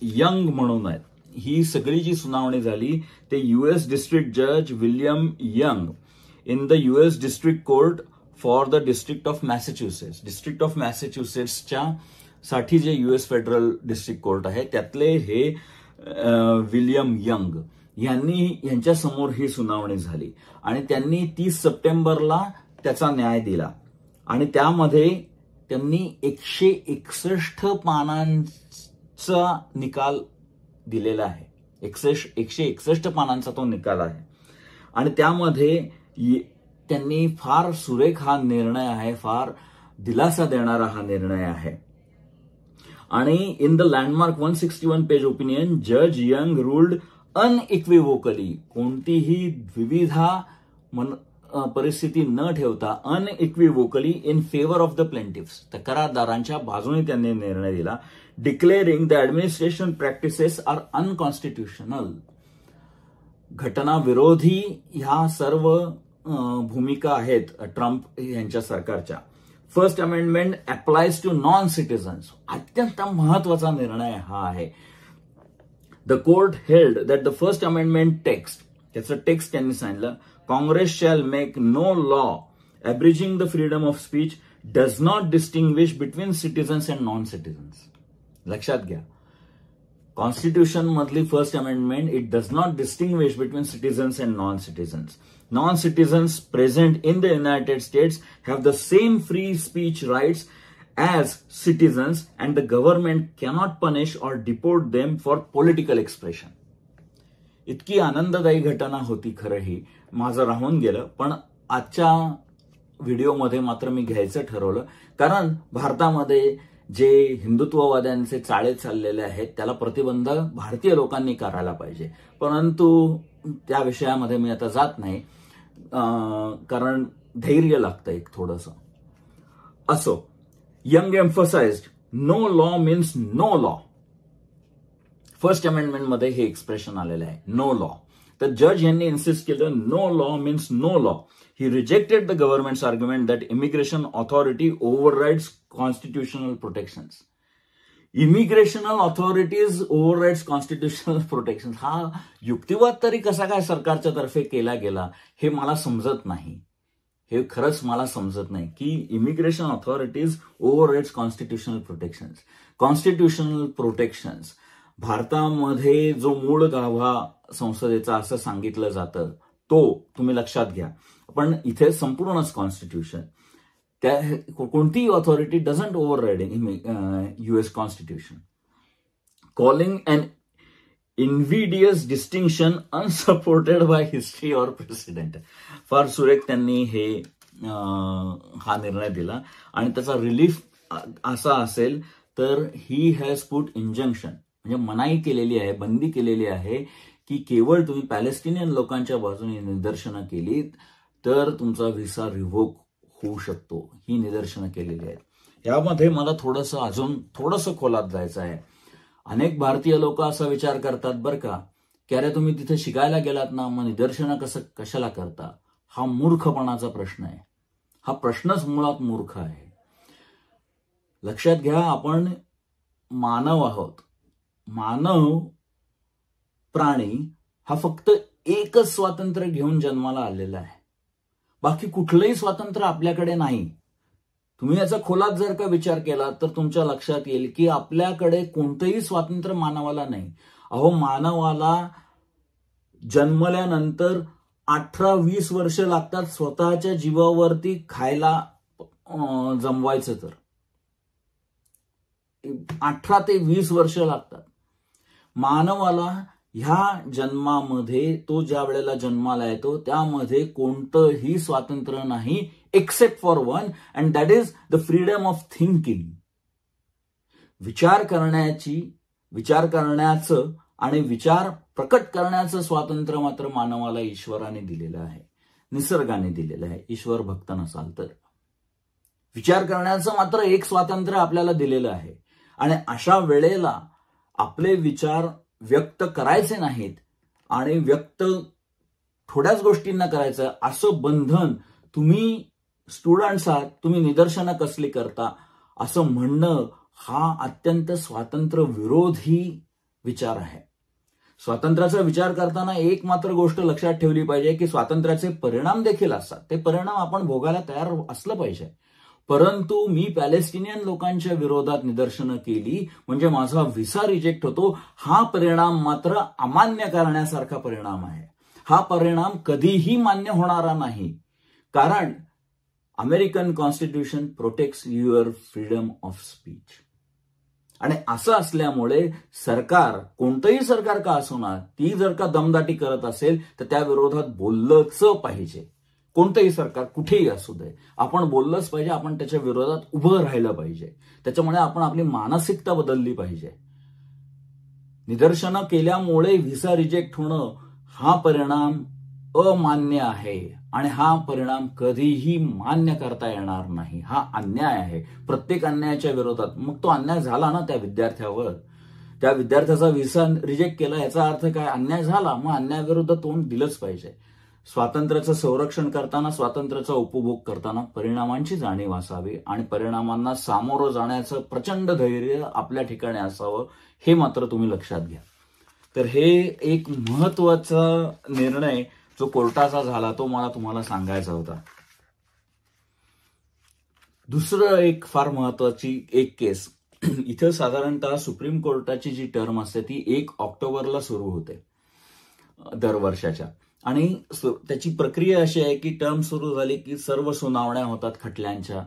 यंग म्हणून आहेत, ही सगळी जी सुनावणी झाली ते US डिस्ट्रिक्ट जज William Young in the US district court for the district of Massachusetts. District of मॅसेच्युसेट्सच्या साठी जे US फेडरल डिस्ट्रिक्ट कोर्ट आहे त्यातले हे विल्यम यंग यांच्या समोर ही सुनावणी झाली आणि त्यांनी 30 सप्टेंबरला त्याचा न्याय दिला. आणि त्यामध्ये त्यांनी 161 पानांचा निकाल दिलेला आहे. 161 पानांचा तो निकाल आहे आणि त्यामध्ये त्यांनी फार सुरेख हा निर्णय आहे, फार दिलासा देणारा हा निर्णय आहे. आणि in the landmark 161 page opinion जज यंग रूल्ड अनइक्विव्होकली, कोणतीही द्विविधा परिस्थिती न ठेवता unequivocally in favour of the plaintiffs, तक्रारदारांच्या बाजूने त्यांनी निर्णय दिला. Declaring the administration practices are unconstitutional, घटनाविरोधी ह्या सर्व भूमिका आहेत ट्रम्प यांच्या सरकारच्या. First amendment applies to non citizens, अत्यंत महत्वाचा निर्णय हा आहे. The court held that the first amendment text, त्याचं टेक्स्ट त्यांनी सांगितलं, Congress shall make no law abridging the freedom of speech does not distinguish between citizens and non citizens. लक्षात घ्या, कॉन्स्टिट्यूशन मधली first amendment it does not distinguish between citizens and non citizens. Non-citizens present in the United States have the same free speech rights as citizens and the government cannot punish or deport them for political expression. इतकी आनंददायी घटना होती खरं ही, माझं राहून गेलं, पण आजच्या व्हिडिओमध्ये मात्र मी घ्यायचं ठरवलं कारण भारतामध्ये जे हिंदुत्ववाद्यांचे चाळे चाललेले आहेत त्याला प्रतिबंध भारतीय लोकांनी करायला पाहिजे. परंतु त्या विषयामध्ये मी आता जात नाही कारण धैर्य लागतं एक थोडंसं. असो, Young emphasised no law means no law. First amendment मध्ये हे एक्सप्रेशन आलेलं आहे, नो लॉ. तर जज यांनी इन्सिस्ट केलं no law means no law. He rejected the government's argument that immigration authority overrides constitutional protections. Immigrational authorities overrides constitutional protection, हा युक्तिवाद तरी कसा काय सरकारच्या तर्फे केला गेला हे मला समजत नाही. हे खरंच मला समजत नाही की immigration authorities overrides constitutional प्रोटेक्शन्स. Constitutional प्रोटेक्शन्स भारतामध्ये जो मूळ गाभा संसदेचा असं सांगितलं जातं तो तुम्ही लक्षात घ्या. पण इथे संपूर्णच कॉन्स्टिट्यूशन, त्या कोणतीही authority doesn't override US constitution. Calling an invidious distinction unsupported by history or president. फार सुरेख त्यांनी हे हा निर्णय दिला आणि त्याचा रिलीफ असा असेल तर ही हॅज पुट इंजंक्शन, म्हणजे मनाई केलेली आहे, बंदी केलेली आहे की केवळ तुम्ही पॅलेस्टिनियन लोकांच्या बाजूने निदर्शनं केलीत तर तुमचा व्हिसा रिव्होक होऊ शकतो. ही निदर्शनं केलेली आहेत. यामध्ये मला अजून थोडंसं खोलात जायचं आहे. अनेक भारतीय लोक असा विचार करतात बरं का की अरे तुम्ही तिथे शिकायला गेलात ना, मग निदर्शनं कशाला करता. हा मूर्खपणाचा प्रश्न आहे. हा प्रश्नच मुळात मूर्ख आहे. लक्षात घ्या, आपण मानव आहोत. मानव प्राणी हा फक्त एकच स्वातंत्र्य घेऊन जन्माला आलेला आहे. बाकी कुठलंही स्वातंत्र्य आपल्याकडे नाही. तुम्ही याचा खोलात जर का विचार केला तर तुमच्या लक्षात येईल की आपल्याकडे कोणतंही स्वातंत्र्य मानवाला नाही. अहो, मानवाला जन्मल्यानंतर 18-20 वर्ष लागतात स्वतःच्या जीवावरती खायला जमवायचं तर. 18 ते 20 वर्ष लागतात. मानवाला ह्या जन्मामध्ये, तो ज्या वेळेला जन्माला येतो त्यामध्ये कोणतंही स्वातंत्र्य नाही, except for one, and that is the freedom of thinking. विचार करण्याचं आणि विचार प्रकट करण्याचं स्वातंत्र्य मात्र मानवाला ईश्वराने दिलेलं आहे, निसर्गाने दिलेलं आहे. ईश्वर भक्त नसाल तर विचार करण्याचं मात्र एक स्वातंत्र्य आपल्याला दिलेलं आहे. आणि अशा वेळेला आपले विचार व्यक्त करायचे नाहीत आणि व्यक्त थोड्याच गोष्टींना करायचं असं बंधन, तुम्ही स्टुडंट्स आहात, तुम्ही निदर्शनं कसली करता असं म्हणणं हा अत्यंत स्वातंत्र्य विरोधी विचार आहे. स्वातंत्र्याचा विचार करताना एक मात्र गोष्ट लक्षात ठेवली पाहिजे की स्वातंत्र्याचे परिणाम देखील असतात. ते परिणाम आपण भोगायला तयार असलं पाहिजे. परंतु मी पॅलेस्टिनियन लोकांच्या विरोधात निदर्शनं केली म्हणजे माझा व्हिसा रिजेक्ट होतो, हा परिणाम मात्र अमान्य करण्यासारखा परिणाम आहे. हा परिणाम कधीही मान्य होणारा नाही, कारण American constitution protects your freedom of speech. आणि असं असल्यामुळे सरकार, कोणतंही सरकार का असोना, ती जर का दमदाटी करत असेल तर त्या विरोधात बोललंच पाहिजे. कोणतंही सरकार कुठेही असू दे, आपण बोललंच पाहिजे, आपण त्याच्या विरोधात उभं राहिलं पाहिजे. त्याच्यामुळे आपण आपली मानसिकता बदलली पाहिजे. निदर्शनं केल्यामुळे व्हिसा रिजेक्ट होणं हा परिणाम अमान्य आहे आणि हा परिणाम कधीही मान्य करता येणार नाही. हा अन्याय आहे, प्रत्येक अन्यायाच्या विरोधात. मग तो अन्याय झाला ना त्या विद्यार्थ्यावर, त्या विद्यार्थ्याचा व्हिसा रिजेक्ट केला, याचा अर्थ काय? अन्याय झाला. मग अन्यायाविरुद्ध तोंड दिलंच पाहिजे. स्वातंत्र्याचं संरक्षण करताना, स्वातंत्र्याचा उपभोग करताना परिणामांची जाणीव असावी आणि परिणामांना सामोरं जाण्याचं प्रचंड धैर्य आपल्या ठिकाणी असावं, हे मात्र तुम्ही लक्षात घ्या. तर हे एक महत्वाचा निर्णय जो कोर्टाचा झाला तो मला तुम्हाला सांगायचा होता. दुसरं एक फार महत्वाची एक केस, इथं साधारणतः सुप्रीम कोर्टाची जी टर्म असते ती 1 ऑक्टोबरला सुरू होते दरवर्षाच्या. आणि त्याची प्रक्रिया अशी आहे की टर्म सुरू झाली की सर्व सुनावण्या होतात खटल्यांच्या,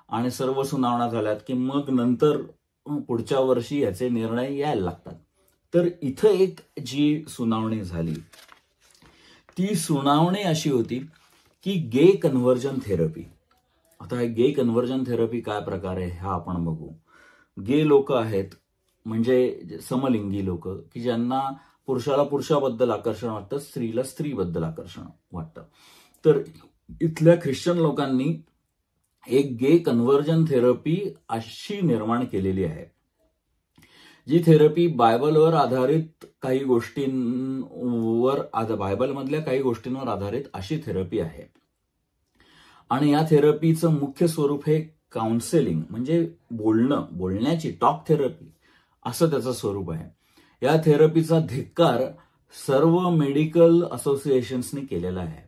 आणि सर्व सुनावण्या झाल्यात की मग नंतर पुढच्या वर्षी याचे निर्णय यायला लागतात. तर इथं एक जी सुनावणी झाली ती सुनावणी अशी होती की गे कन्व्हर्जन थेरपी. आता हे गे कन्व्हर्जन थेरपी काय प्रकार आहे हा आपण बघू. गे लोक आहेत म्हणजे समलिंगी लोक की ज्यांना पुरुषाला पुरुषाबद्दल आकर्षण वाटतं, स्त्रीला स्त्रीबद्दल आकर्षण वाटतं. तर इथल्या ख्रिश्चन लोकांनी एक गे कन्व्हर्जन थेरपी अशी निर्माण केलेली आहे, जी थेरपी बायबलवर आधारित काही गोष्टींवर, बायबलमधल्या काही गोष्टींवर आधारित अशी थेरपी आहे. आणि या थेरपीचं मुख्य स्वरूप हे काउन्सेलिंग म्हणजे बोलण्याची टॉक थेरपी असं त्याचं स्वरूप आहे. या थेरपीचा धिक्कार सर्व मेडिकल असोसिएशन्सनी केलेला आहे.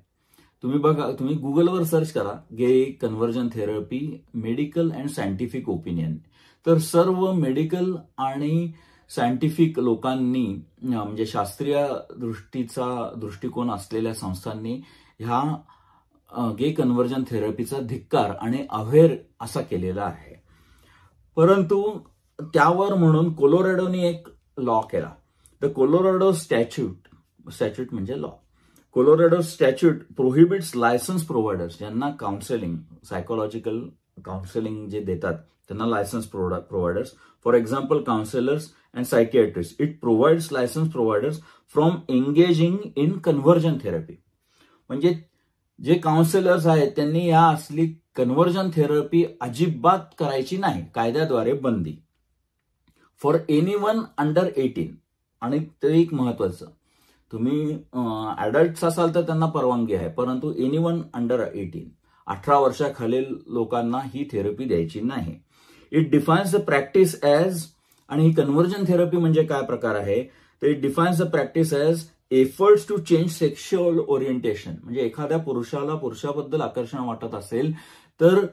तुम्ही बघा, तुम्ही गुगलवर सर्च करा gay conversion therapy medical and scientific opinion. तर सर्व मेडिकल आणि सायंटिफिक लोकांनी म्हणजे शास्त्रीय दृष्टिकोन असलेल्या संस्थांनी ह्या गे कन्व्हर्जन थेरपीचा धिक्कार आणि अव्हेर असा केलेला आहे. परंतु त्यावर म्हणून कोलोरॅडोनी एक लॉ केला. द कोलोरॅडो स्टॅच्यूट म्हणजे law. Colorado statute prohibits licence providers, ज्यांना काउन्सिलिंग, सायकोलॉजिकल काउन्सिलिंग जे देतात त्यांना licence providers, for example counsellors and psychiatrist. It provides licence providers from engaging in conversion therapy. म्हणजे जे काउन्सिलर्स आहेत त्यांनी या असली कन्व्हर्जन थेरपी अजिबात करायची नाही, कायद्याद्वारे बंदी. For anyone under 18. आणि ते एक महत्वाचं, तुम्ही ऍडल्ट्स असाल तर त्यांना परवानगी आहे, परंतु एनीवन अंडर 18, 18 वर्षाखालील लोकांना ही थेरपी द्यायची नाही. It defines the practice as, आणि ही कन्व्हर्जन थेरपी म्हणजे काय प्रकार आहे तर it defines the practice as efforts to change sexual orientation. म्हणजे एखाद्या पुरुषाला पुरुषाबद्दल आकर्षण वाटत असेल तर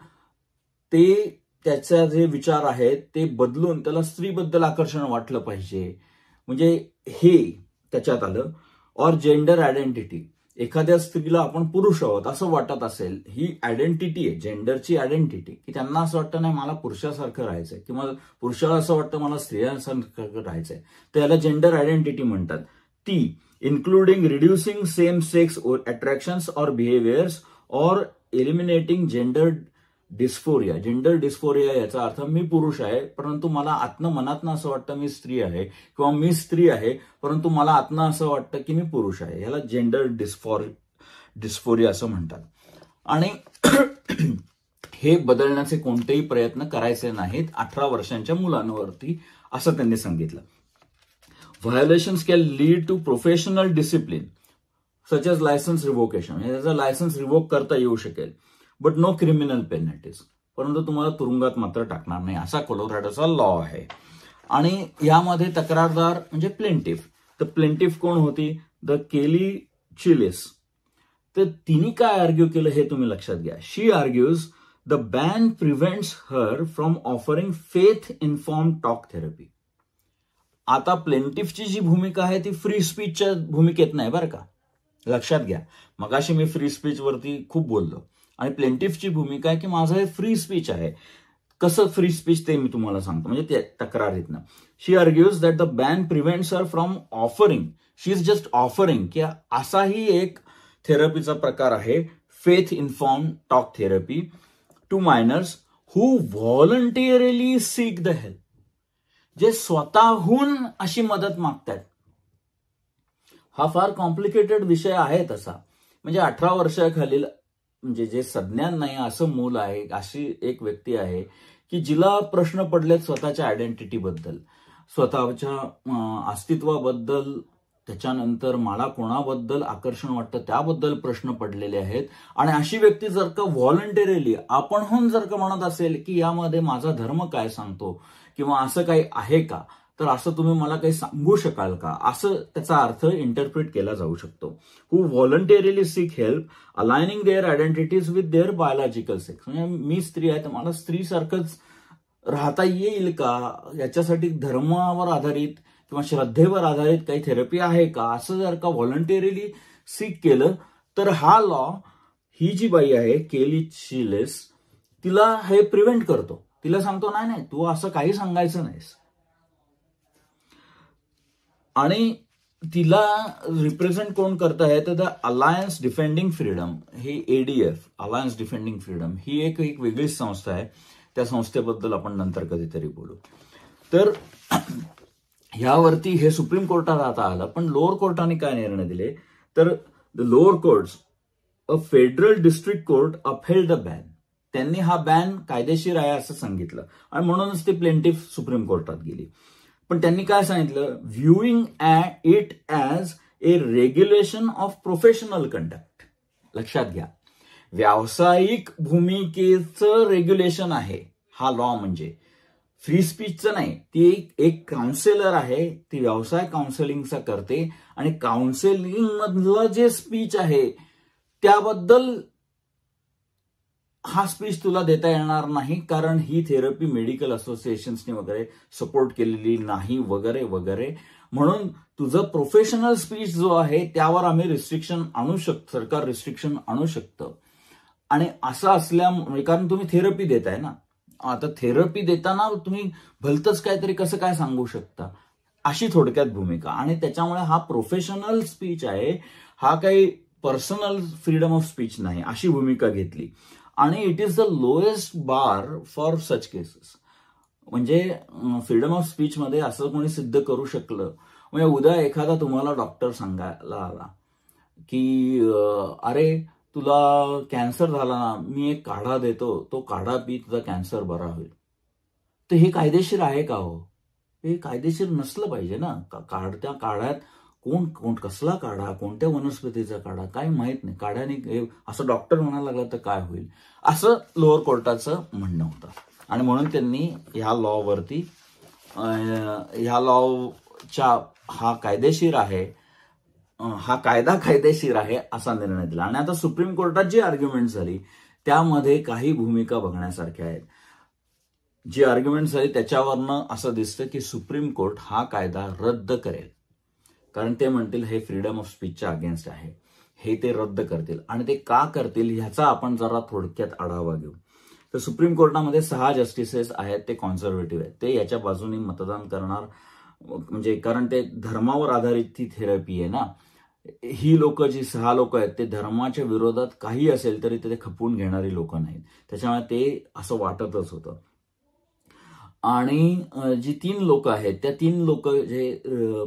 ते त्याचे जे विचार आहेत ते बदलून त्याला स्त्रीबद्दल आकर्षण वाटलं पाहिजे, म्हणजे हे त्याच्यात आलं. और जेंडर आयडेंटिटी, एखाद्या स्त्रीला आपण पुरुष आहोत असं वाटत असेल, ही आयडेंटिटी आहे, जेंडरची आयडेंटिटी, की त्यांना असं वाटतं नाही मला पुरुषासारखं राहायचंय किंवा पुरुषाला असं वाटतं मला स्त्रियांसारखं राहायचंय, तर याला जेंडर आयडेंटिटी म्हणतात. ती including reducing same-sex attractions or behaviors or eliminating gender dysphoria. Gender dysphoria याचा अर्थ मी पुरुष आहे परंतु मला आतनं मनातनं असं वाटतं मी स्त्री आहे, किंवा मी स्त्री आहे परंतु मला आतनं असं वाटतं की मी पुरुष आहे. याला जेंडर डिस्फोरिया असं म्हणतात. आणि हे बदलण्याचे कोणतेही प्रयत्न करायचे नाहीत 18 वर्षांच्या मुलांवरती, असं त्यांनी सांगितलं. Violations can lead to professional discipline, such as license revocation. त्याचं लायसन्स रिवोक करता येऊ शकेल, बट नो क्रिमिनल पेनल्टीज. परंतु तुम्हाला तुरुंगात मात्र टाकणार नाही, असा कोलोरॅडोचा लॉ आहे. आणि यामध्ये तक्रारदार म्हणजे प्लेंटिफ. तर प्लेंटिफ कोण होती? द केली चिलेस. तर तिने काय आर्ग्यू केलं हे तुम्ही लक्षात घ्या. She argues the ban prevents her from offering faith informed talk therapy. आता प्लेंटिफची जी भूमिका आहे ती फ्री स्पीचच्या भूमिकेत नाही बरं का, लक्षात घ्या. मगाशी मी फ्री स्पीच वरती खूप बोललो आणि प्लेंटिफची भूमिका आहे की माझं हे फ्री स्पीच आहे. कसं फ्री स्पीच ते मी तुम्हाला सांगतो, म्हणजे ते तक्रारीतनं. She argues that the ban prevents her from offering, she is just offering, की असाही एक थेरपीचा प्रकार आहे faith informed talk therapy to minors who voluntarily seek the help. जे स्वतःहून अशी मदत मागतात. हा फार कॉम्प्लिकेटेड विषय आहे तसा. म्हणजे 18 वर्षाखालील म्हणजे जे सज्ञान नाही असं मूल आहे, अशी एक व्यक्ती आहे की जिला प्रश्न पडलेत स्वतःच्या आयडेंटिटीबद्दल, स्वतःच्या अस्तित्वाबद्दल, त्याच्यानंतर मला कोणाबद्दल आकर्षण वाटतं त्याबद्दल प्रश्न पडलेले आहेत. आणि अशी व्यक्ती जर का व्हॉलंटरीली आपणहून जर का म्हणत असेल की यामध्ये माझा धर्म काय सांगतो किंवा असं काही आहे का, तर असं तुम्ही मला काही सांगू शकाल का, असं त्याचा अर्थ इंटरप्रिट केला जाऊ शकतो. Who voluntarily seek help aligning their identities with their biological sex. म्हणजे मी स्त्री आहे तर मला स्त्रीसारखंच राहता येईल का, याच्यासाठी धर्मावर आधारित किंवा श्रद्धेवर आधारित काही थेरपी आहे का, असं जर का व्हॉलंटरीली सीक केलं तर हा लॉ, ही जी बाई आहे केली चिलेस, तिला हे प्रिव्हेंट करतो. तिला सांगतो नाही नाही तू असं काही सांगायचं नाहीस. आणि तिला रिप्रेझेंट कोण करत आहे तर द अलायन्स डिफेंडिंग फ्रीडम, हे ADF अलायन्स डिफेंडिंग फ्रीडम ही एक वेगळीच संस्था आहे. त्या संस्थेबद्दल आपण नंतर कधीतरी बोलू. तर ह्यावरती हे सुप्रीम कोर्टात आता आलं, पण लोअर कोर्टाने काय निर्णय दिले तर the lower courts a federal district court upheld the ban. त्यांनी हा बॅन कायदेशीर आहे असं सांगितलं आणि म्हणूनच ती प्लेंटिफ सुप्रीम कोर्टात गेली. पण त्यांनी काय सांगितलं, viewing it as A regulation of professional conduct. लक्षात घ्या, व्यावसायिक भूमिकेचं रेग्युलेशन आहे हा लॉ, म्हणजे फ्री स्पीचचं नाही. ती एक काउन्सिलर आहे, ती व्यवसाय काउन्सिलिंगचा करते आणि काउन्सिलिंग मधलं जे स्पीच आहे त्याबद्दल हा स्पीच तुला देता येणार नाही, कारण ही थेरपी मेडिकल असोसिएशन्सनी वगैरे सपोर्ट केलेली नाही वगैरे वगैरे. म्हणून तुझं प्रोफेशनल स्पीच जो आहे त्यावर आम्ही रिस्ट्रिक्शन आणू शकतो, सरकार रिस्ट्रिक्शन आणू शकतं. आणि असं असल्यामुळे, कारण तुम्ही थेरपी देताय ना, आता थेरपी देताना तुम्ही भलतंच काहीतरी कसं काय सांगू शकता, अशी थोडक्यात भूमिका. आणि त्याच्यामुळे हा प्रोफेशनल स्पीच आहे, हा काही पर्सनल फ्रीडम ऑफ स्पीच नाही, अशी भूमिका घेतली. आणि it is the lowest bar for such cases. म्हणजे फ्रीडम ऑफ स्पीच मध्ये असं कोणी सिद्ध करू शकलं, म्हणजे उद्या एखादा तुम्हाला डॉक्टर सांगायला आला की अरे तुला कॅन्सर झाला ना, मी एक काढा देतो, तो काढा पी, तुझा कॅन्सर बरा होईल. तर हे कायदेशीर आहे का हो? हे कायदेशीर नसलं पाहिजे ना. त्या काढ्यात कोण कसला काढा, कोणत्या वनस्पतीचा काढा, काही माहित नाही. काढ्याने असं डॉक्टर म्हणायला लागला तर काय होईल, असं लोअर कोर्टाचं म्हणणं होतं. आणि म्हणून त्यांनी ह्या लॉवरती, ह्या लॉच्या हा कायदेशीर आहे, हा कायदा कायदेशीर आहे असा निर्णय दिला. आणि आता सुप्रीम कोर्टात जी आर्ग्युमेंट झाली त्यामध्ये काही भूमिका बघण्यासारख्या आहेत. जी आर्ग्युमेंट झाली त्याच्यावरनं असं दिसतं की सुप्रीम कोर्ट हा कायदा रद्द करेल, कारण ते म्हणतील हे फ्रीडम ऑफ स्पीचच्या अगेन्स्ट आहे. हे ते रद्द करतील. आणि ते का करतील ह्याचा आपण जरा थोडक्यात आढावा घेऊ. तर सुप्रीम कोर्टामध्ये 6 जस्टिसेस आहेत, ते कॉन्झर्वेटिव्ह आहेत. ते याच्या बाजूने मतदान करणार, म्हणजे कारण ते धर्मावर आधारित ती थेरपी आहे ना. ही लोक, जी 6 लोक आहेत, ते धर्माच्या विरोधात काही असेल तरी ते खपवून घेणारी लोक नाहीत. त्याच्यामुळे ते असं वाटतच होतं. आणि जी 3 लोक आहेत, त्या 3 लोक जे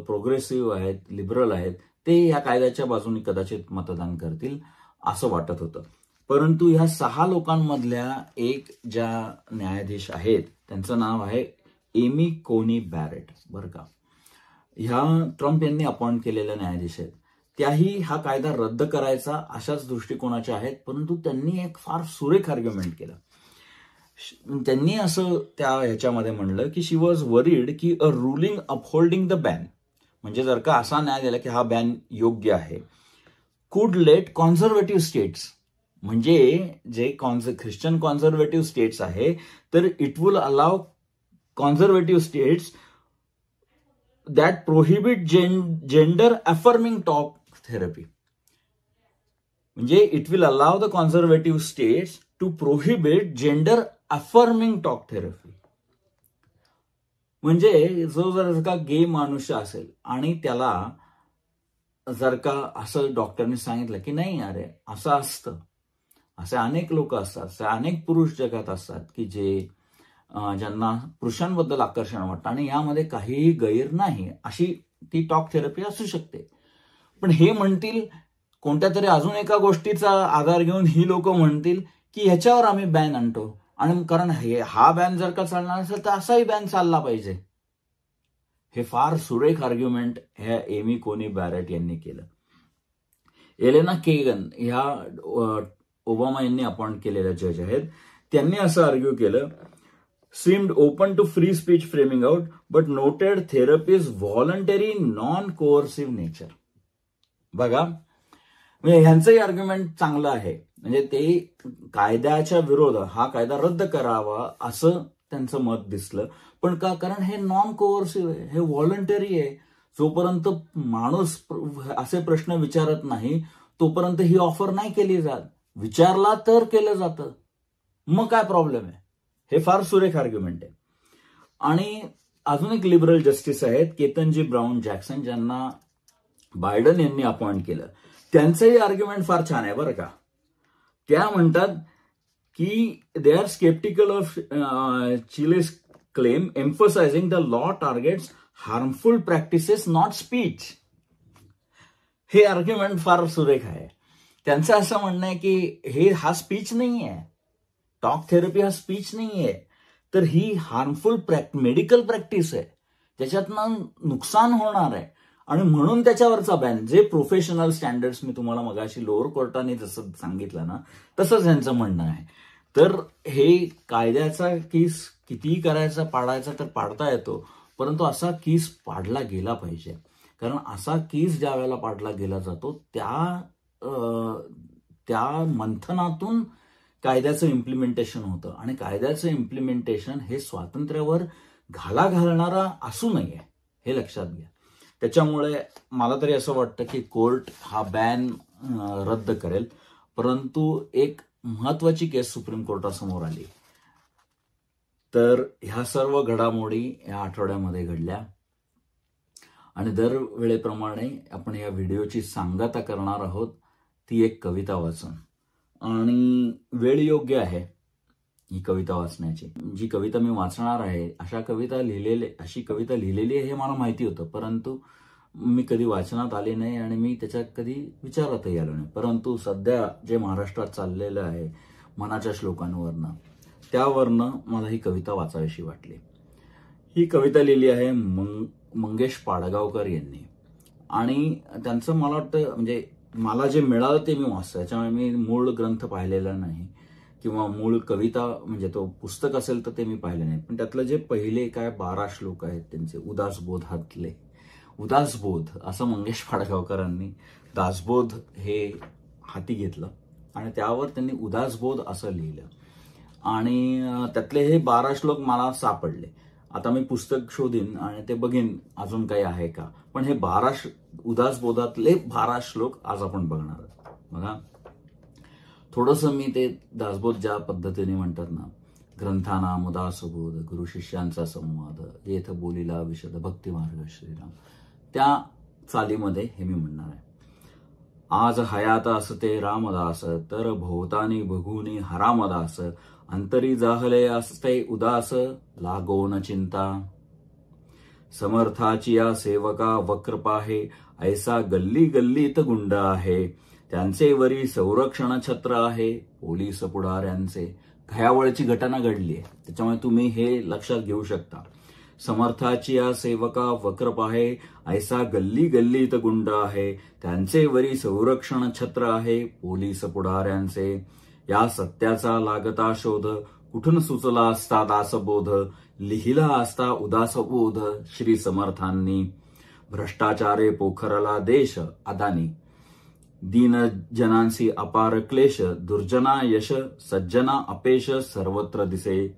प्रोग्रेसिव्ह आहेत, लिबरल आहेत, ते या कायद्याच्या बाजूने कदाचित मतदान करतील असं वाटत होतं. परंतु ह्या 6 लोकांमधल्या एक ज्या न्यायाधीश आहेत, त्यांचं नाव आहे एमी कोनी बॅरेट, बरं का. ह्या ट्रम्प यांनी अपॉइंट केलेल्या न्यायाधीश आहेत. त्याही हा कायदा रद्द करायचा अशाच दृष्टिकोनाच्या आहेत. परंतु त्यांनी एक फार सुरेख आर्ग्युमेंट केलं. त्यांनी असं त्या ह्याच्यामध्ये म्हणलं की शी वॉज वरीड की अ रुलिंग अपहोल्डिंग द बॅन, म्हणजे जर का असा न्याय दिला की हा बॅन योग्य आहे, कुड लेट कॉन्झर्वेटिव्ह स्टेट्स, म्हणजे जे ख्रिश्चन कॉन्झर्वेटिव्ह स्टेट्स आहे, तर it will allow conservative states that prohibit gender affirming talk therapy, म्हणजे it will allow the conservative states to prohibit gender affirming talk therapy. म्हणजे जो जर का गे मनुष्य असेल आणि त्याला जर का असं डॉक्टरने सांगितलं की नाही अरे असं असतं, असे अनेक लोक असतात, असे अनेक पुरुष जगात असतात की जे ज्यांना पुरुषांबद्दल आकर्षण वाटतं आणि यामध्ये काहीही गैर नाही, अशी ती टॉक थेरपी असू शकते. पण हे म्हणतील, कोणत्या तरी अजून एका गोष्टीचा आधार घेऊन ही लोक म्हणतील की ह्याच्यावर आम्ही बॅन आणतो, आणि कारण हा बॅन जर का चालणार असेल तर असाही बॅन चालला पाहिजे. हे फार सुरेख आर्ग्युमेंट ह्या एमी कोनी बॅरेट यांनी केलं. एलेना केगन ह्या ओबामा यांनी अपॉइंट केलेल्या जज आहेत, त्यांनी असं आर्ग्यू केलं, seemed open to free speech framing out, but noted therapy's voluntary non-coercive nature. बघा, म्हणजे ह्यांचंही आर्ग्युमेंट चांगलं आहे. म्हणजे ते कायद्याच्या विरोधात हा कायदा रद्द करावा असं त्यांचं मत दिसलं. पण का? कारण हे नॉन कोअर्सिव्ह आहे, हे व्हॉलंटरी आहे. जोपर्यंत माणूस असे प्रश्न विचारत नाही तोपर्यंत ही ऑफर नाही केली जात. विचारला तर केलं जातं, मग काय प्रॉब्लेम आहे? हे फार सुरेख आर्ग्युमेंट आहे. आणि अजून एक लिबरल जस्टिस आहेत, केतनजी ब्राऊन जॅक्सन, ज्यांना बायडन यांनी अपॉइंट केलं. त्यांचंही आर्ग्युमेंट फार छान आहे बरं का. त्या म्हणतात की they are skeptical of Chiles claim emphasising the law targets harmful practices not speech. हे आर्ग्युमेंट फार सुरेख आहे. त्यांचं असं म्हणणं आहे की हा स्पीच नाही आहे, टॉक थेरपी हा स्पीच नाही आहे, तर ही हार्मफुल मेडिकल प्रॅक्टिस आहे, त्याच्यातनं नुकसान होणार आहे, आणि म्हणून त्याच्यावरचा बॅन. जे प्रोफेशनल स्टँडर्ड्स मी तुम्हाला मगाशी लोअर कोर्टाने जसं सांगितलं ना, तसंच यांचं म्हणणं आहे. तर हे कायद्याचा कीस कितीही करायचा, पाडायचा तर पाडता येतो, परंतु असा कीस पाडला गेला पाहिजे. कारण असा कीस ज्या वेळेला पाडला गेला जातो त्या मंथनातून कायद्याचं इम्प्लिमेंटेशन होतं, आणि कायद्याचं इम्प्लिमेंटेशन हे स्वातंत्र्यावर घाला घालणारा असू नये, हे लक्षात घ्या. त्याच्यामुळे मला तरी असं वाटतं की कोर्ट हा बॅन रद्द करेल. परंतु एक महत्वाची केस सुप्रीम कोर्टासमोर आली. तर ह्या सर्व घडामोडी या आठवड्यामध्ये घडल्या, आणि दरवेळेप्रमाणे आपण या व्हिडिओची सांगता करणार आहोत ती एक कविता वाचून. आणि वेळ योग्य आहे ही कविता वाचण्याची. जी कविता मी वाचणार आहे अशी कविता लिहिलेली आहे हे मला माहिती होतं, परंतु मी कधी वाचनात आले नाही आणि मी त्याच्यात कधी विचारातही आलो नाही. परंतु सध्या जे महाराष्ट्रात चाललेलं आहे मनाच्या श्लोकांवरनं, त्यावरनं मला ही कविता वाचावीशी वाटली. ही कविता लिहिली आहे मंगेश पाडगावकर यांनी, आणि त्यांचं मला वाटतं, म्हणजे मला जे मिळालं ते मी वाचतो. त्याच्यामुळे मी मूळ ग्रंथ पाहिलेला नाही, किंवा मूळ कविता म्हणजे तो पुस्तक असेल तर ते मी पाहिले नाही. पण त्यातलं जे पहिले 12 श्लोक आहेत त्यांचे उदासबोधातले, उदासबोध असं मंगेश पाडगावकरांनी दासबोध हे हाती घेतलं आणि त्यावर त्यांनी उदासबोध असं लिहिलं. आणि त्यातले हे 12 श्लोक मला सापडले. आता मी पुस्तक शोधीन आणि ते बघीन अजून काही आहे का. पण हे उदासबोधातले 12 श्लोक आज आपण बघणार आहोत. बघा थोडंसं मी ते दासबोध ज्या पद्धतीने म्हणतात ना, ग्रंथाना मुदासबोध गुरु शिष्यांचा संवाद येथ बोलिला विशद भक्ती मार्ग श्रीराम, त्या चालीमध्ये हे मी म्हणणार आहे. आज हयात असते रामदास तर भोवतानी बघूनी हरामदास, अंतरी जाहले असते उदास लागोन चिंता. समर्थाची या सेवका वक्र पाहे, ऐसा गल्ली गल्लीत गुंड आहे. त्यांचे वरी संरक्षण छत्र आहे, पोलीस पुढाऱ्यांचे. घयावळची घटना घडली आहे, त्याच्यामुळे तुम्ही हे लक्षात घेऊ शकता. समर्थाची या सेवका वक्र पाहे, ऐसा गल्ली गल्लीत गुंड आहे. त्यांचे वरी संरक्षण छत्र आहे, पोलीस पुढाऱ्यांचे. या सत्याचा लागता शोध, कुठून सुचला असता दासबोध. लिहिला असता उदासबोध श्री समर्थांनी. भ्रष्टाचारे पोखरला देश अदानी, दीन जनांसी अपार क्लेश. दुर्जना यश सज्जना अपेश सर्वत्र दिसे.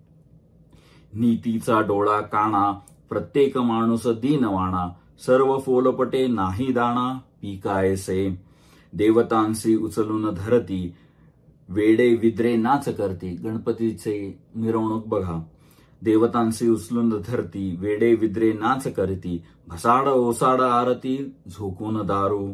नीतीचा डोळा काणा, प्रत्येक माणूस दीनवाणा. सर्व फोलपटे नाही दाणा, पिकायसे. देवतांसी उचलून धरती, वेडे विद्रे नाच करती. गणपतीचे मिरवणूक बघा. देवतांसी उचलून धरती, वेडे विद्रे नाच करती. भसाड ओसाड आरती, झोकून दारू.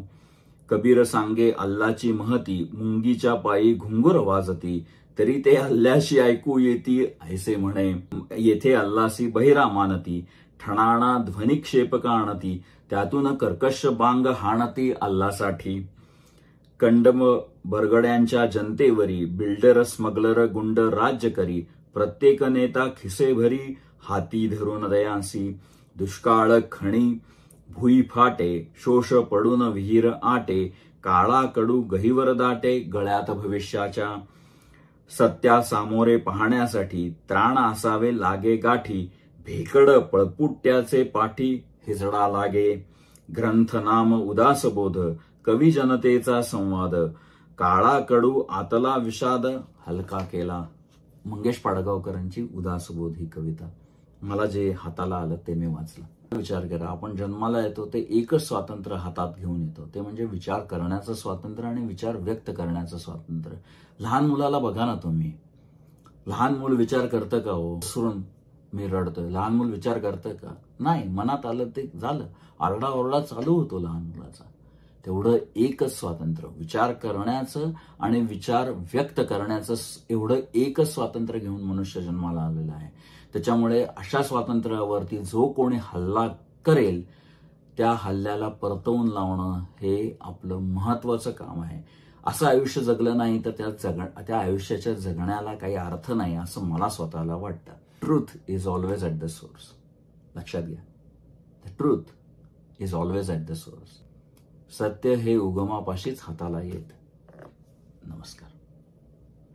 कबीर सांगे अल्लाची महती, मुंगीच्या पायी घुंगुर वाजती. तरी ते अल्लाशी ऐकू येती, ऐसे म्हणे. येथे अल्लासी बहिरा मानती, ठणाणा ध्वनिक्षेपक आणती. त्यातून कर्कश बांग हाणती अल्लासाठी. कंडम बरगड्यांच्या जनतेवरी, बिल्डर स्मगलर गुंड राज्य करी. प्रत्येक नेता खिसे भरी, हाती धरून दयांसी. दुष्काळ खणी भुई फाटे, शोष पडून विहीर आटे. काळा कडू गहिवर दाटे, गळ्यात भविष्याच्या. सत्या सामोरे पाहण्यासाठी, त्राण असावे लागे गाठी. भेकड पळपुट्याचे पाठी, हिजडा लागे. ग्रंथ नाम उदासबोध, कवी जनतेचा संवाद. काळा कडू आतला विषाद, हलका केला. मंगेश पाडगावकरांची उदासबोध ही कविता. मला जे हाताला आलं ते मी वाचलं. विचार करा, आपण जन्माला येतो ते एकच स्वातंत्र्य हातात घेऊन येतो, ते म्हणजे विचार करण्याचं स्वातंत्र्य आणि विचार व्यक्त करण्याचं स्वातंत्र्य. लहान मुलाला बघा ना तुम्ही, लहान मूल विचार करतं का हो? सुरून मी रडतोय, लहान मूल विचार करतं का? नाही, मनात आलं ते झालं. आरडाओरडा चालू होतो लहान मुलाचा. तेवढं एकच स्वातंत्र्य, विचार करण्याचं आणि विचार व्यक्त करण्याचं, एवढं एकच स्वातंत्र्य घेऊन मनुष्य जन्माला आलेला आहे. त्याच्यामुळे अशा स्वातंत्र्यावरती जो कोणी हल्ला करेल त्या हल्ल्याला परतवून लावणं हे आपलं महत्वाचं काम आहे. असं आयुष्य जगलं नाही तर त्या आयुष्याच्या जगण्याला काही अर्थ नाही, असं मला स्वतःला वाटतं. Truth is always at the source. लक्षात घ्या, the truth is always at the source. सत्य हे उगमापाशीच हाताला येत. नमस्कार.